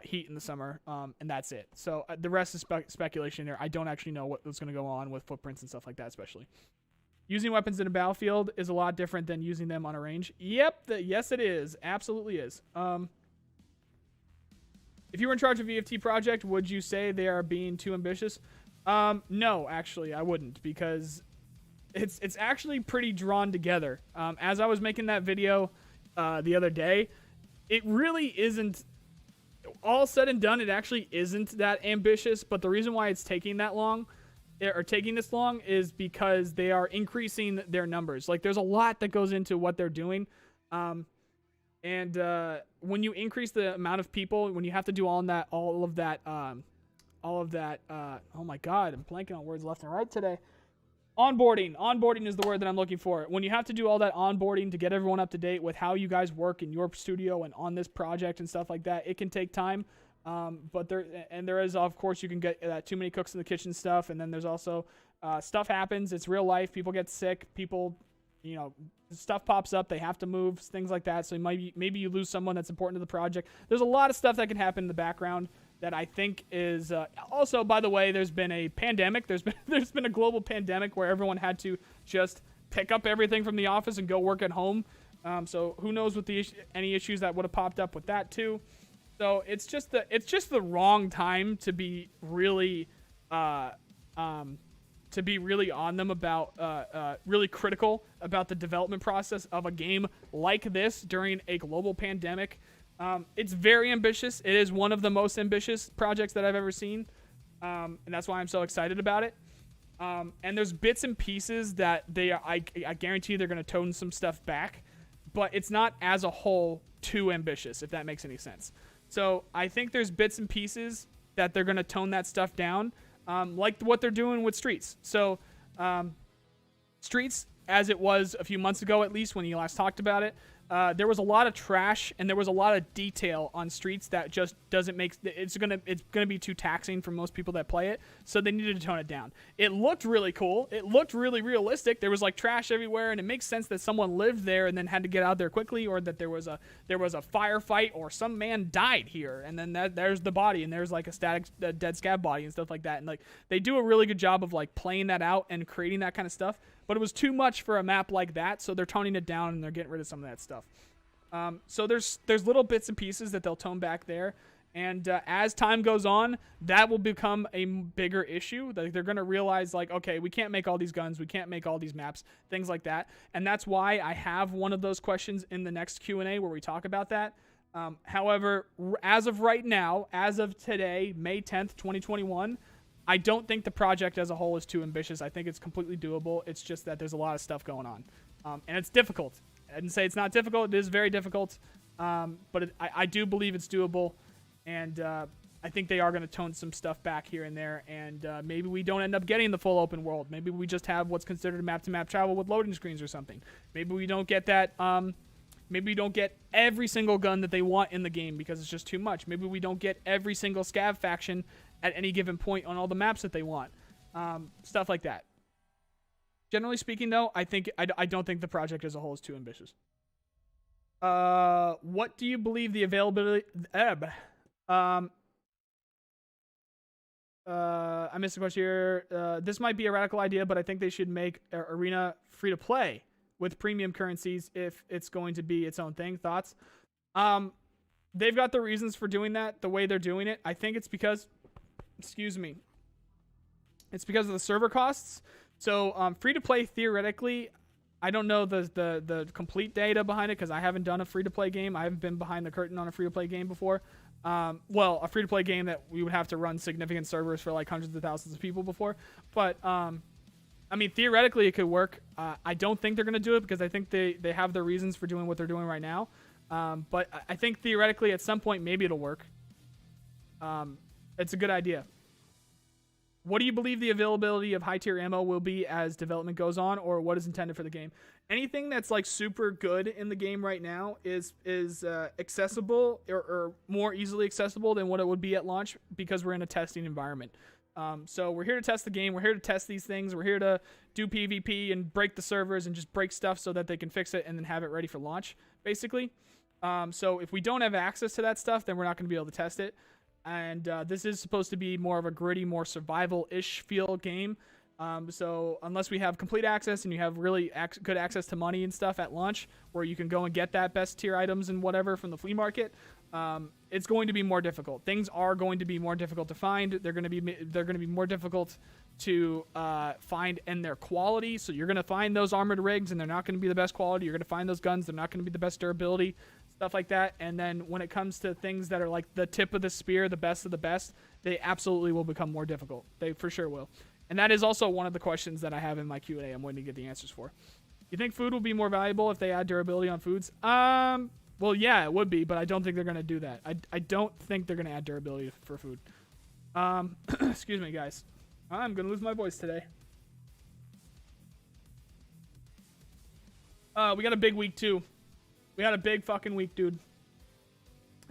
heat in the summer, and that's it. So the rest is speculation there. I don't actually know what's going to go on with footprints and stuff like that, especially. Using weapons in a battlefield is a lot different than using them on a range. Yep, yes it is. Absolutely is. If you were in charge of VFT project, would you say they are being too ambitious? No, actually, I wouldn't, because it's actually pretty drawn together. As I was making that video the other day, it really isn't... All said and done, it actually isn't that ambitious, but the reason why it's taking that long, or taking this long, is because they are increasing their numbers. Like, there's a lot that goes into what they're doing. And when you increase the amount of people, when you have to do all of that, oh my God, I'm blanking on words left and right today. Onboarding is the word that I'm looking for. When you have to do all that onboarding to get everyone up to date with how you guys work in your studio and on this project and stuff like that, it can take time. But there is, of course, you can get too many cooks in the kitchen stuff. And then there's also, stuff happens. It's real life. People get sick. People, stuff pops up. They have to move, things like that. So maybe you lose someone that's important to the project. There's a lot of stuff that can happen in the background that I think is, also, by the way, there's been a pandemic. There's been a global pandemic where everyone had to just pick up everything from the office and go work at home. So who knows what any issues that would have popped up with that too. So it's just the wrong time to be really on them about really critical about the development process of a game like this during a global pandemic. It's very ambitious. It is one of the most ambitious projects that I've ever seen, and that's why I'm so excited about it. And there's bits and pieces that I guarantee they're going to tone some stuff back, but it's not as a whole too ambitious, if that makes any sense. So I think there's bits and pieces that they're going to tone that stuff down, like what they're doing with Streets. So Streets, as it was a few months ago, at least when you last talked about it, there was a lot of trash and there was a lot of detail on Streets that just doesn't make it's gonna be too taxing for most people that play it. So they needed to tone it down. It looked really cool. It looked really realistic. There was like trash everywhere, and it makes sense that someone lived there and then had to get out there quickly, or that there was a firefight or some man died here, and then there's the body, and there's like a dead scab body and stuff like that. And like they do a really good job of like playing that out and creating that kind of stuff. But it was too much for a map like that, so they're toning it down and they're getting rid of some of that stuff. So there's little bits and pieces that they'll tone back there, and as time goes on, that will become a bigger issue. They're going to realize, like, okay, we can't make all these guns, we can't make all these maps, things like that. And that's why I have one of those questions in the next Q&A where we talk about that. However, as of right now, as of today, May 10th, 2021, I don't think the project as a whole is too ambitious. I think it's completely doable. It's just that there's a lot of stuff going on. And it's difficult. I didn't say it's not difficult. It is very difficult. But I do believe it's doable. And I think they are going to tone some stuff back here and there. And maybe we don't end up getting the full open world. Maybe we just have what's considered map-to-map travel with loading screens or something. Maybe we don't get that... maybe we don't get every single gun that they want in the game because it's just too much. Maybe we don't get every single scav faction at any given point on all the maps that they want. Stuff like that. Generally speaking, though, I don't think the project as a whole is too ambitious. What do you believe the availability... I missed a question here. This might be a radical idea, but I think they should make Arena free-to-play with premium currencies if it's going to be its own thing. Thoughts? They've got the reasons for doing that the way they're doing it. I think it's because... Excuse me. It's because of the server costs. So free to play, theoretically, I don't know the complete data behind it because I haven't done a free to play game. I haven't been behind the curtain on a free to play game before. Well, a free to play game that we would have to run significant servers for like hundreds of thousands of people before. But I mean, theoretically, it could work. I don't think they're going to do it because I think they have their reasons for doing what they're doing right now. But I think theoretically, at some point, maybe it'll work. It's a good idea. What do you believe the availability of high-tier ammo will be as development goes on, or what is intended for the game? Anything that's like super good in the game right now is accessible or more easily accessible than what it would be at launch because we're in a testing environment. So we're here to test the game. We're here to test these things. We're here to do PvP and break the servers and just break stuff so that they can fix it and then have it ready for launch, basically. So if we don't have access to that stuff, then we're not going to be able to test it. And this is supposed to be more of a gritty, more survival-ish feel game. So unless we have complete access and you have really good access to money and stuff at launch, where you can go and get that best tier items and whatever from the flea market, it's going to be more difficult. Things are going to be more difficult to find. They're going to be more difficult to find in their quality. So you're going to find those armored rigs, and they're not going to be the best quality. You're going to find those guns. They're not going to be the best durability. Stuff like that. And then when it comes to things that are like the tip of the spear, the best of the best, they absolutely will become more difficult. They for sure will. And that is also one of the questions that I have in my Q&A I'm waiting to get the answers for. You think food will be more valuable if they add durability on foods? Well, yeah, it would be, but I don't think they're going to do that. I don't think they're going to add durability for food. Excuse me, guys. I'm going to lose my voice today. We got a big week, too. We had a big fucking week, dude.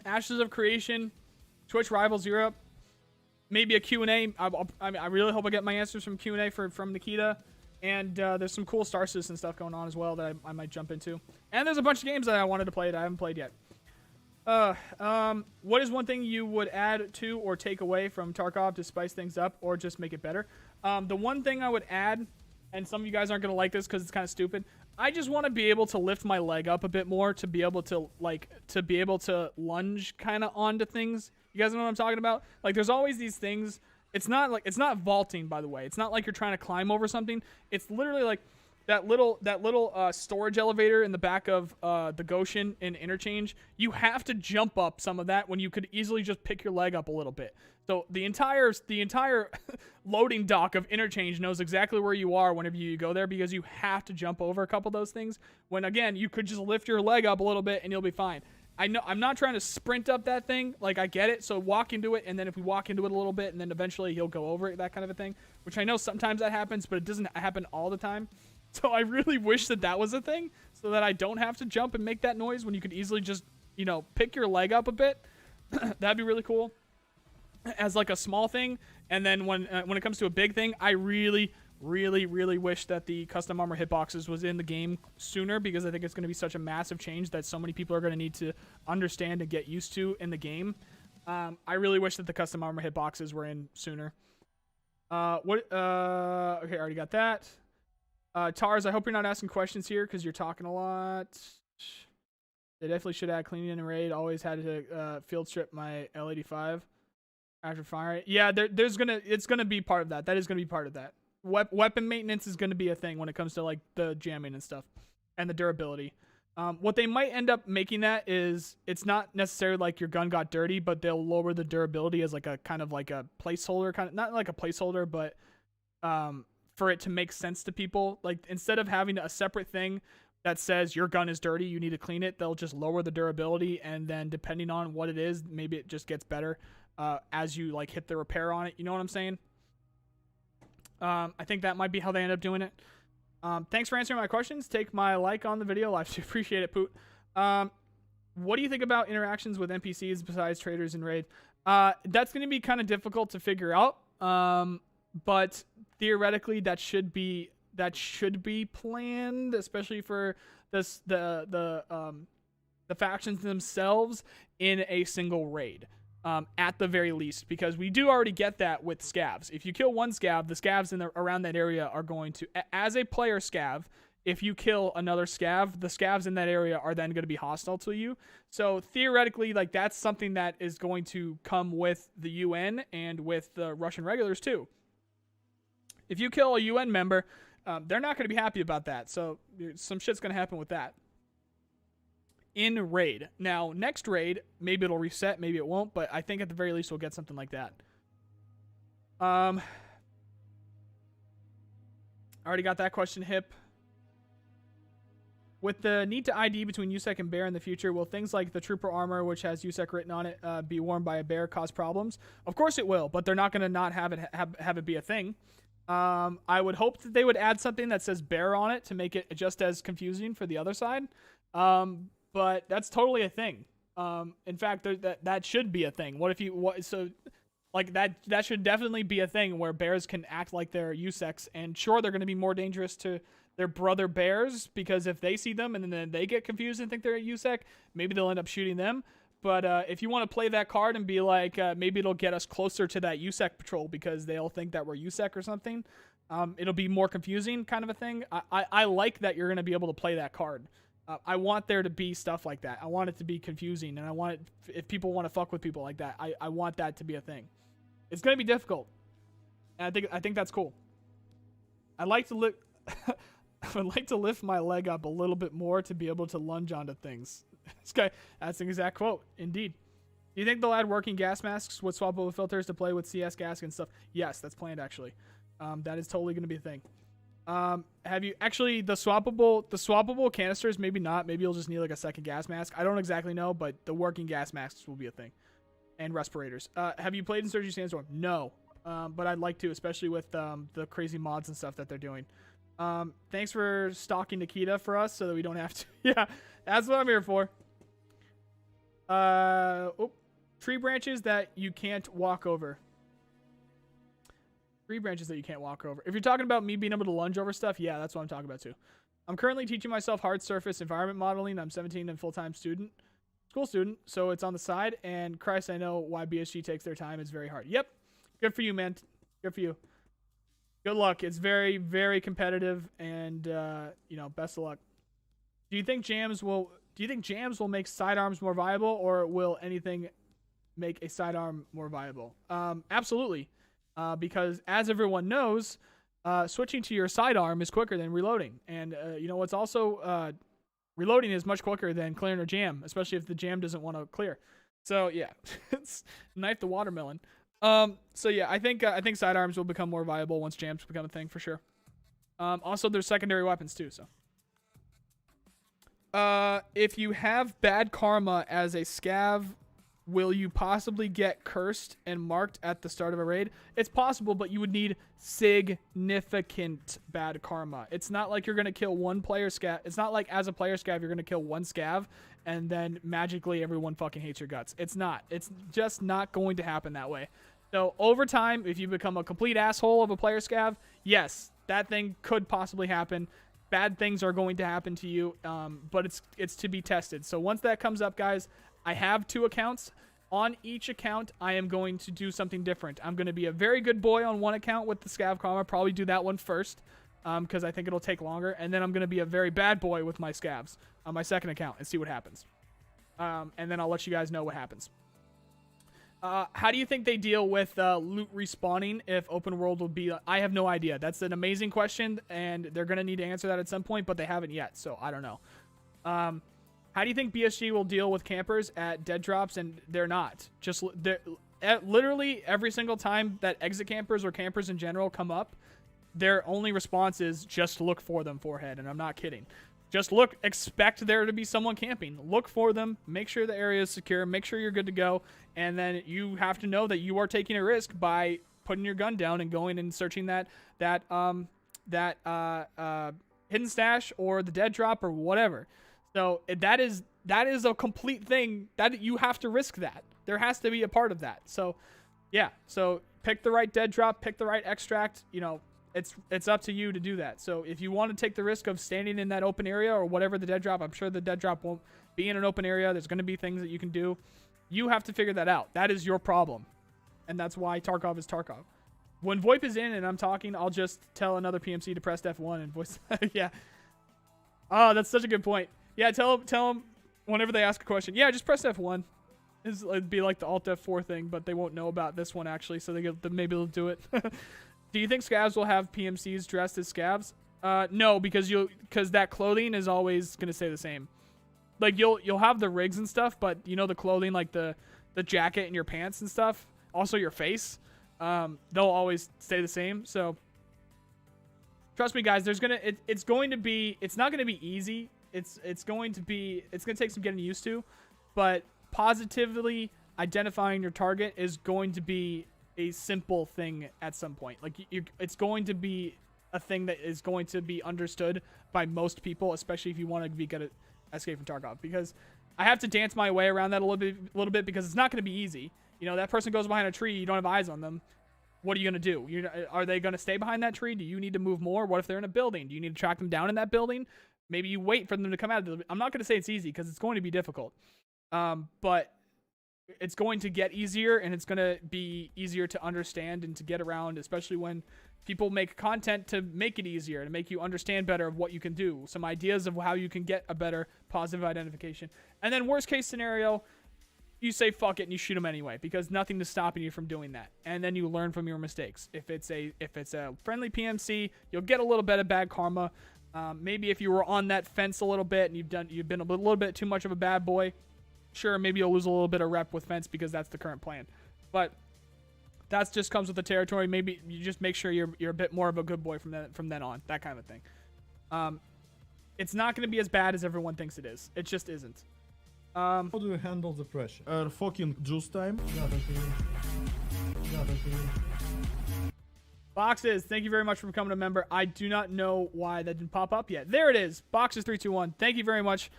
Ashes of Creation, Twitch Rivals Europe, maybe a Q&A. I really hope I get my answers from Q&A from Nikita. And there's some cool Star Citizen stuff going on as well that I might jump into. And there's a bunch of games that I wanted to play that I haven't played yet. What is one thing you would add to or take away from Tarkov to spice things up or just make it better? The one thing I would add, and some of you guys aren't going to like this because it's kind of stupid, I just want to be able to lift my leg up a bit more to be able to lunge kind of onto things. You guys know what I'm talking about? Like there's always these things. It's not vaulting, by the way. It's not like you're trying to climb over something. It's literally like that little storage elevator in the back of the Goshen in Interchange. You have to jump up some of that when you could easily just pick your leg up a little bit. So the entire loading dock of Interchange knows exactly where you are whenever you go there because you have to jump over a couple of those things. When again, you could just lift your leg up a little bit and you'll be fine. I know I'm not trying to sprint up that thing. Like I get it. So walk into it, and then if we walk into it a little bit, and then eventually he'll go over it, that kind of a thing. Which I know sometimes that happens, but it doesn't happen all the time. So I really wish that was a thing, so that I don't have to jump and make that noise when you could easily just, pick your leg up a bit. That'd be really cool. As like a small thing, and then when it comes to a big thing, I really wish that the custom armor hitboxes was in the game sooner, because I think it's going to be such a massive change that so many people are going to need to understand and get used to in the game. I really wish that the custom armor hitboxes were in sooner. Okay, I already got that. Tars, I hope you're not asking questions here because you're talking a lot. They definitely should add cleaning in a raid. Always had to field strip my L85 after firing. Yeah, it's gonna be part of that. That is gonna be part of that. Weapon maintenance is gonna be a thing when it comes to like the jamming and stuff, and the durability. What they might end up making that is, it's not necessarily like your gun got dirty, but they'll lower the durability as like a kind of like a placeholder, not like a placeholder, but for it to make sense to people. Like instead of having a separate thing that says your gun is dirty, you need to clean it, they'll just lower the durability, and then depending on what it is, maybe it just gets better as you like hit the repair on it. You know what I'm saying? I think that might be how they end up doing it. Thanks for answering my questions. Take my like on the video. I appreciate it, Poot. What do you think about interactions with NPCs besides traders and raid? That's going to be kind of difficult to figure out. But theoretically, that should be planned, especially for the factions themselves in a single raid. At the very least, because we do already get that with scavs. If you kill one scav, the scavs around that area are going to, as a player scav, if you kill another scav, the scavs in that area are then going to be hostile to you. So theoretically, like that's something that is going to come with the UN and with the Russian regulars too. If you kill a UN member, they're not going to be happy about that. So some shit's going to happen with that. In raid. Now, next raid, maybe it'll reset, maybe it won't, but I think at the very least we'll get something like that. I already got that question, Hip. With the need to ID between USEC and Bear in the future, will things like the Trooper armor, which has USEC written on it, be worn by a Bear, cause problems? Of course it will, but they're not going to not have it be a thing. I would hope that they would add something that says Bear on it to make it just as confusing for the other side. But that's totally a thing. In fact, that should be a thing. That should definitely be a thing where bears can act like they're USECs, and sure, they're going to be more dangerous to their brother bears, because if they see them and then they get confused and think they're a USEC, maybe they'll end up shooting them. But if you want to play that card and be like, maybe it'll get us closer to that USEC patrol because they'll think that we're USEC or something, it'll be more confusing kind of a thing. I like that you're going to be able to play that card. I want there to be stuff like that. I want it to be confusing, and I want it, if people want to fuck with people like that, I want that to be a thing. It's going to be difficult, and I think that's cool. I'd like to lift my leg up a little bit more to be able to lunge onto things. That's an exact quote. Indeed. Do you think they'll add working gas masks with swappable filters to play with CS gas and stuff? Yes, that's planned actually. That is totally going to be a thing. Have you actually the swappable canisters? Maybe not. Maybe you'll just need like a second gas mask. I don't exactly know, but the working gas masks will be a thing, and respirators. Have you played Insurgency Sandstorm? No, but I'd like to, especially with the crazy mods and stuff that they're doing. Thanks for stalking Nikita for us so that we don't have to. Yeah, that's what I'm here for. Tree branches that you can't walk over. Tree branches that you can't walk over. If you're talking about me being able to lunge over stuff, yeah, that's what I'm talking about too. I'm currently teaching myself hard surface environment modeling. I'm 17 and full-time school student, so it's on the side. And Christ, I know why BSG takes their time. It's very hard. Yep, good for you, man. Good for you. Good luck. It's very, very competitive, and best of luck. Do you think jams will make sidearms more viable, or will anything make a sidearm more viable? Absolutely. Because as everyone knows, switching to your sidearm is quicker than reloading. And what's also reloading is much quicker than clearing a jam, especially if the jam doesn't want to clear. So yeah, it's knife the watermelon. So yeah, I think sidearms will become more viable once jams become a thing for sure. Also, there's secondary weapons too. So if you have bad karma as a scav, will you possibly get cursed and marked at the start of a raid? It's possible, but you would need significant bad karma. It's not like you're going to kill one player scav. It's not like as a player scav, you're going to kill one scav and then magically everyone fucking hates your guts. It's not. It's just not going to happen that way. So over time, if you become a complete asshole of a player scav, yes, that thing could possibly happen. Bad things are going to happen to you, but it's to be tested. So once that comes up, guys, I have 2 accounts. On each account, I am going to do something different. I'm going to be a very good boy on one account with the scav karma. Probably do that one first because I think it'll take longer. And then I'm going to be a very bad boy with my scavs on my second account and see what happens. And then I'll let you guys know what happens. How do you think they deal with loot respawning if open world will be... I have no idea. That's an amazing question, and they're going to need to answer that at some point, but they haven't yet, so I don't know. How do you think BSG will deal with campers at dead drops? And they're not. Literally every single time that exit campers or campers in general come up, their only response is just look for them, forehead. And I'm not kidding. Just look, expect there to be someone camping. Look for them, make sure the area is secure, make sure you're good to go. And then you have to know that you are taking a risk by putting your gun down and going and searching that hidden stash or the dead drop or whatever. So that is a complete thing that you have to risk that. There has to be a part of that. So yeah, so pick the right dead drop, pick the right extract, it's up to you to do that. So if you want to take the risk of standing in that open area or whatever the dead drop, I'm sure the dead drop won't be in an open area. There's going to be things that you can do. You have to figure that out. That is your problem. And that's why Tarkov is Tarkov. When VoIP is in and I'm talking, I'll just tell another PMC to press F1 and voice. Yeah. Oh, that's such a good point. Yeah, tell them whenever they ask a question. Yeah, just press F1. It'd be like the Alt F4 thing, but they won't know about this one actually, so maybe they'll do it. Do you think scavs will have PMCs dressed as scavs? No, because that clothing is always gonna stay the same. Like you'll have the rigs and stuff, but you know the clothing, like the jacket and your pants and stuff, also your face, they'll always stay the same. So trust me, guys. It's not gonna be easy. It's gonna take some getting used to, but positively identifying your target is going to be a simple thing at some point. Like it's going to be a thing that is going to be understood by most people, especially if you want to be good at Escape from Tarkov, because I have to dance my way around that a little bit because it's not going to be easy. You know, that person goes behind a tree, you don't have eyes on them. What are you going to do? Are they going to stay behind that tree? Do you need to move more? What if they're in a building? Do you need to track them down in that building? Maybe you wait for them to come out. I'm not going to say it's easy because it's going to be difficult. But it's going to get easier, and it's going to be easier to understand and to get around, especially when people make content to make it easier, to make you understand better of what you can do, some ideas of how you can get a better positive identification. And then worst case scenario, you say fuck it and you shoot them anyway, because nothing is stopping you from doing that. And then you learn from your mistakes. If it's a friendly PMC, you'll get a little bit of bad karma. Maybe if you were on that fence a little bit and you've been a little bit too much of a bad boy, sure, maybe you'll lose a little bit of rep with fence because that's the current plan. But that just comes with the territory. Maybe you just make sure you're a bit more of a good boy from then on, that kind of thing. It's not going to be as bad as everyone thinks it is. It just isn't.
How do you handle the pressure? Fucking juice time.
Boxes, thank you very much for becoming a member. I do not know why that didn't pop up yet. There it is. Boxes321. Thank you very much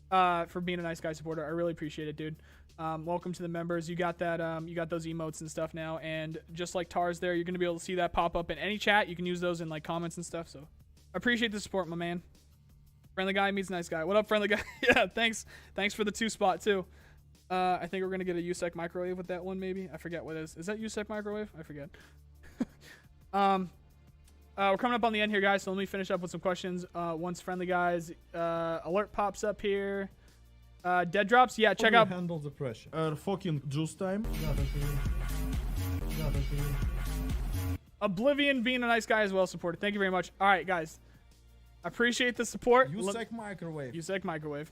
for being a nice guy supporter. I really appreciate it, dude. Welcome to the members. You got that. You got those emotes and stuff now, and just like Tars there, you're gonna be able to see that pop up in any chat. You can use those in like comments and stuff. So I appreciate the support, my man. Friendly guy meets nice guy. What up, friendly guy? Yeah, thanks for the 2 spot too. I think we're gonna get a USEC microwave with that one, maybe. I forget what it is. Is that USEC microwave? I forget. We're coming up on the end here, guys. So let me finish up with some questions. Once friendly guys alert pops up here. Dead drops, yeah. Check out.
Handle the pressure. Fucking juice time.
Oblivion being a nice guy as well supported. Thank you very much. All right, guys. Appreciate the support.
USEC microwave.
USEC microwave.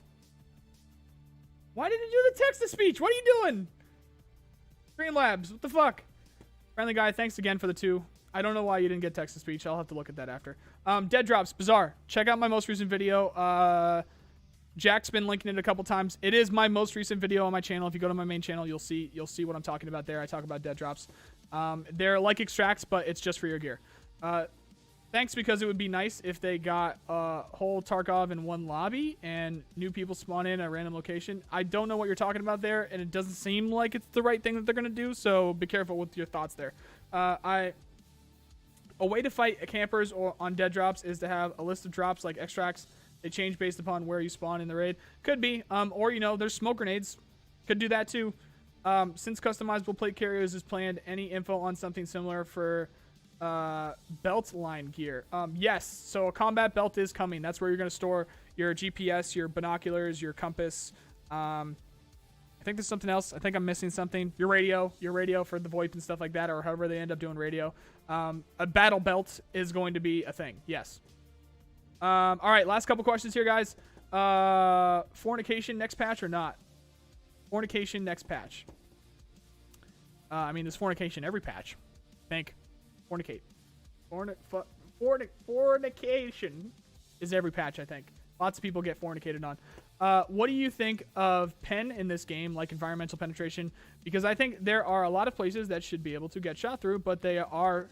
Why did you do the text to speech? What are you doing? Streamlabs, what the fuck? Friendly guy, thanks again for the 2. I don't know why you didn't get text to speech. I'll have to look at that after. Dead drops, bizarre. Check out my most recent video. Jack's been linking it a couple times. It is my most recent video on my channel. If you go to my main channel, you'll see what I'm talking about there. I talk about dead drops. They're like extracts, but it's just for your gear. Thanks, because it would be nice if they got a whole Tarkov in one lobby and new people spawn in at a random location. I don't know what you're talking about there, and it doesn't seem like it's the right thing that they're going to do, so be careful with your thoughts there. A way to fight campers or on dead drops is to have a list of drops like extracts. They change based upon where you spawn in the raid. Could be. Or, you know, there's smoke grenades. Could do that too. Since customizable plate carriers is planned, any info on something similar for belt line gear? Yes. So a combat belt is coming. That's where you're going to store your GPS, your binoculars, your compass. I think there's something else. I think I'm missing something. Your radio for the VoIP and stuff like that, or however they end up doing radio. A battle belt is going to be a thing. Yes. All right, last couple questions here, guys. Fornication next patch or not? Fornication next patch. I mean, there's fornication every patch. Think. Fornicate. Fornication is every patch, I think. Lots of people get fornicated on. What do you think of pen in this game, like environmental penetration? Because I think there are a lot of places that should be able to get shot through, but they are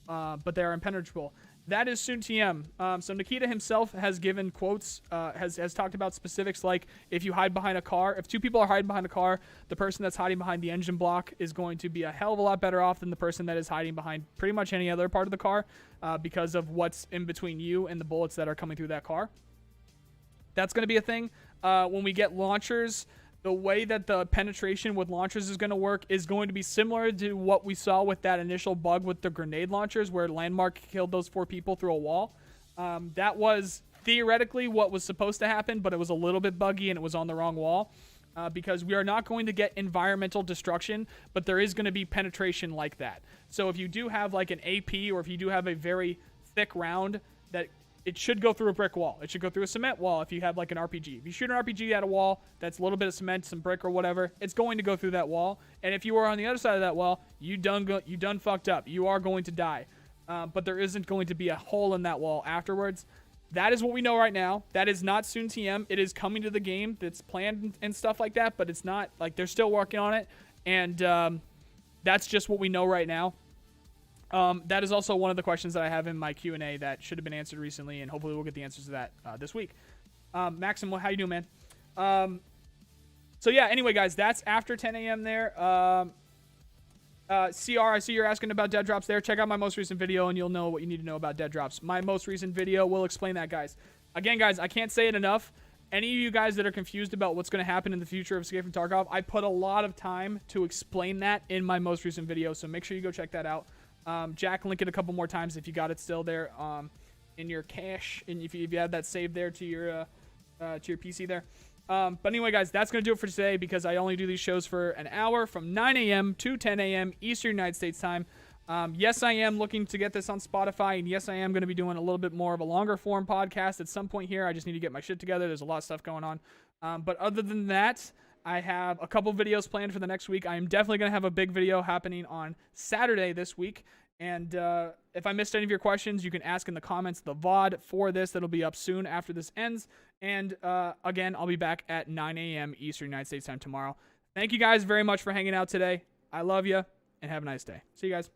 impenetrable. That is soon TM. So Nikita himself has given quotes, has talked about specifics like if you hide behind a car, if 2 people are hiding behind a car, the person that's hiding behind the engine block is going to be a hell of a lot better off than the person that is hiding behind pretty much any other part of the car because of what's in between you and the bullets that are coming through that car. That's going to be a thing. When we get launchers, the way that the penetration with launchers is going to work is going to be similar to what we saw with that initial bug with the grenade launchers where Landmark killed those 4 people through a wall. That was theoretically what was supposed to happen, but it was a little bit buggy and it was on the wrong wall. because we are not going to get environmental destruction, but there is going to be penetration like that. So if you do have like an AP, or if you do have a very thick round, that it should go through a brick wall. It should go through a cement wall if you have like an RPG. If you shoot an RPG at a wall that's a little bit of cement, some brick or whatever, it's going to go through that wall. And if you are on the other side of that wall, you done fucked up. You are going to die. But there isn't going to be a hole in that wall afterwards. That is what we know right now. That is not soon TM. It is coming to the game. That's planned and stuff like that, but it's not, like, they're still working on it. And that's just what we know right now. That is also one of the questions that I have in my Q&A that should have been answered recently, and hopefully we'll get the answers to that this week. Maxim, how you doing, man? So yeah, anyway, guys, that's after 10 a.m. there. CR, I see you're asking about dead drops there. Check out my most recent video, and you'll know what you need to know about dead drops. My most recent video will explain that, guys. Again, guys, I can't say it enough. Any of you guys that are confused about what's going to happen in the future of Escape from Tarkov, I put a lot of time to explain that in my most recent video, so make sure you go check that out. Jack, link it a couple more times if you got it still there in your cache, and if you have that saved there to your PC there. But anyway, guys, that's going to do it for today, because I only do these shows for an hour from 9 a.m. to 10 a.m. Eastern United States time. Yes, I am looking to get this on Spotify, and yes, I am going to be doing a little bit more of a longer form podcast at some point here. I just need to get my shit together. There's a lot of stuff going on. But other than that, I have a couple videos planned for the next week. I am definitely going to have a big video happening on Saturday this week. And if I missed any of your questions, you can ask in the comments the VOD for this. That'll be up soon after this ends. And again, I'll be back at 9 a.m. Eastern United States time tomorrow. Thank you guys very much for hanging out today. I love you, and have a nice day. See you guys.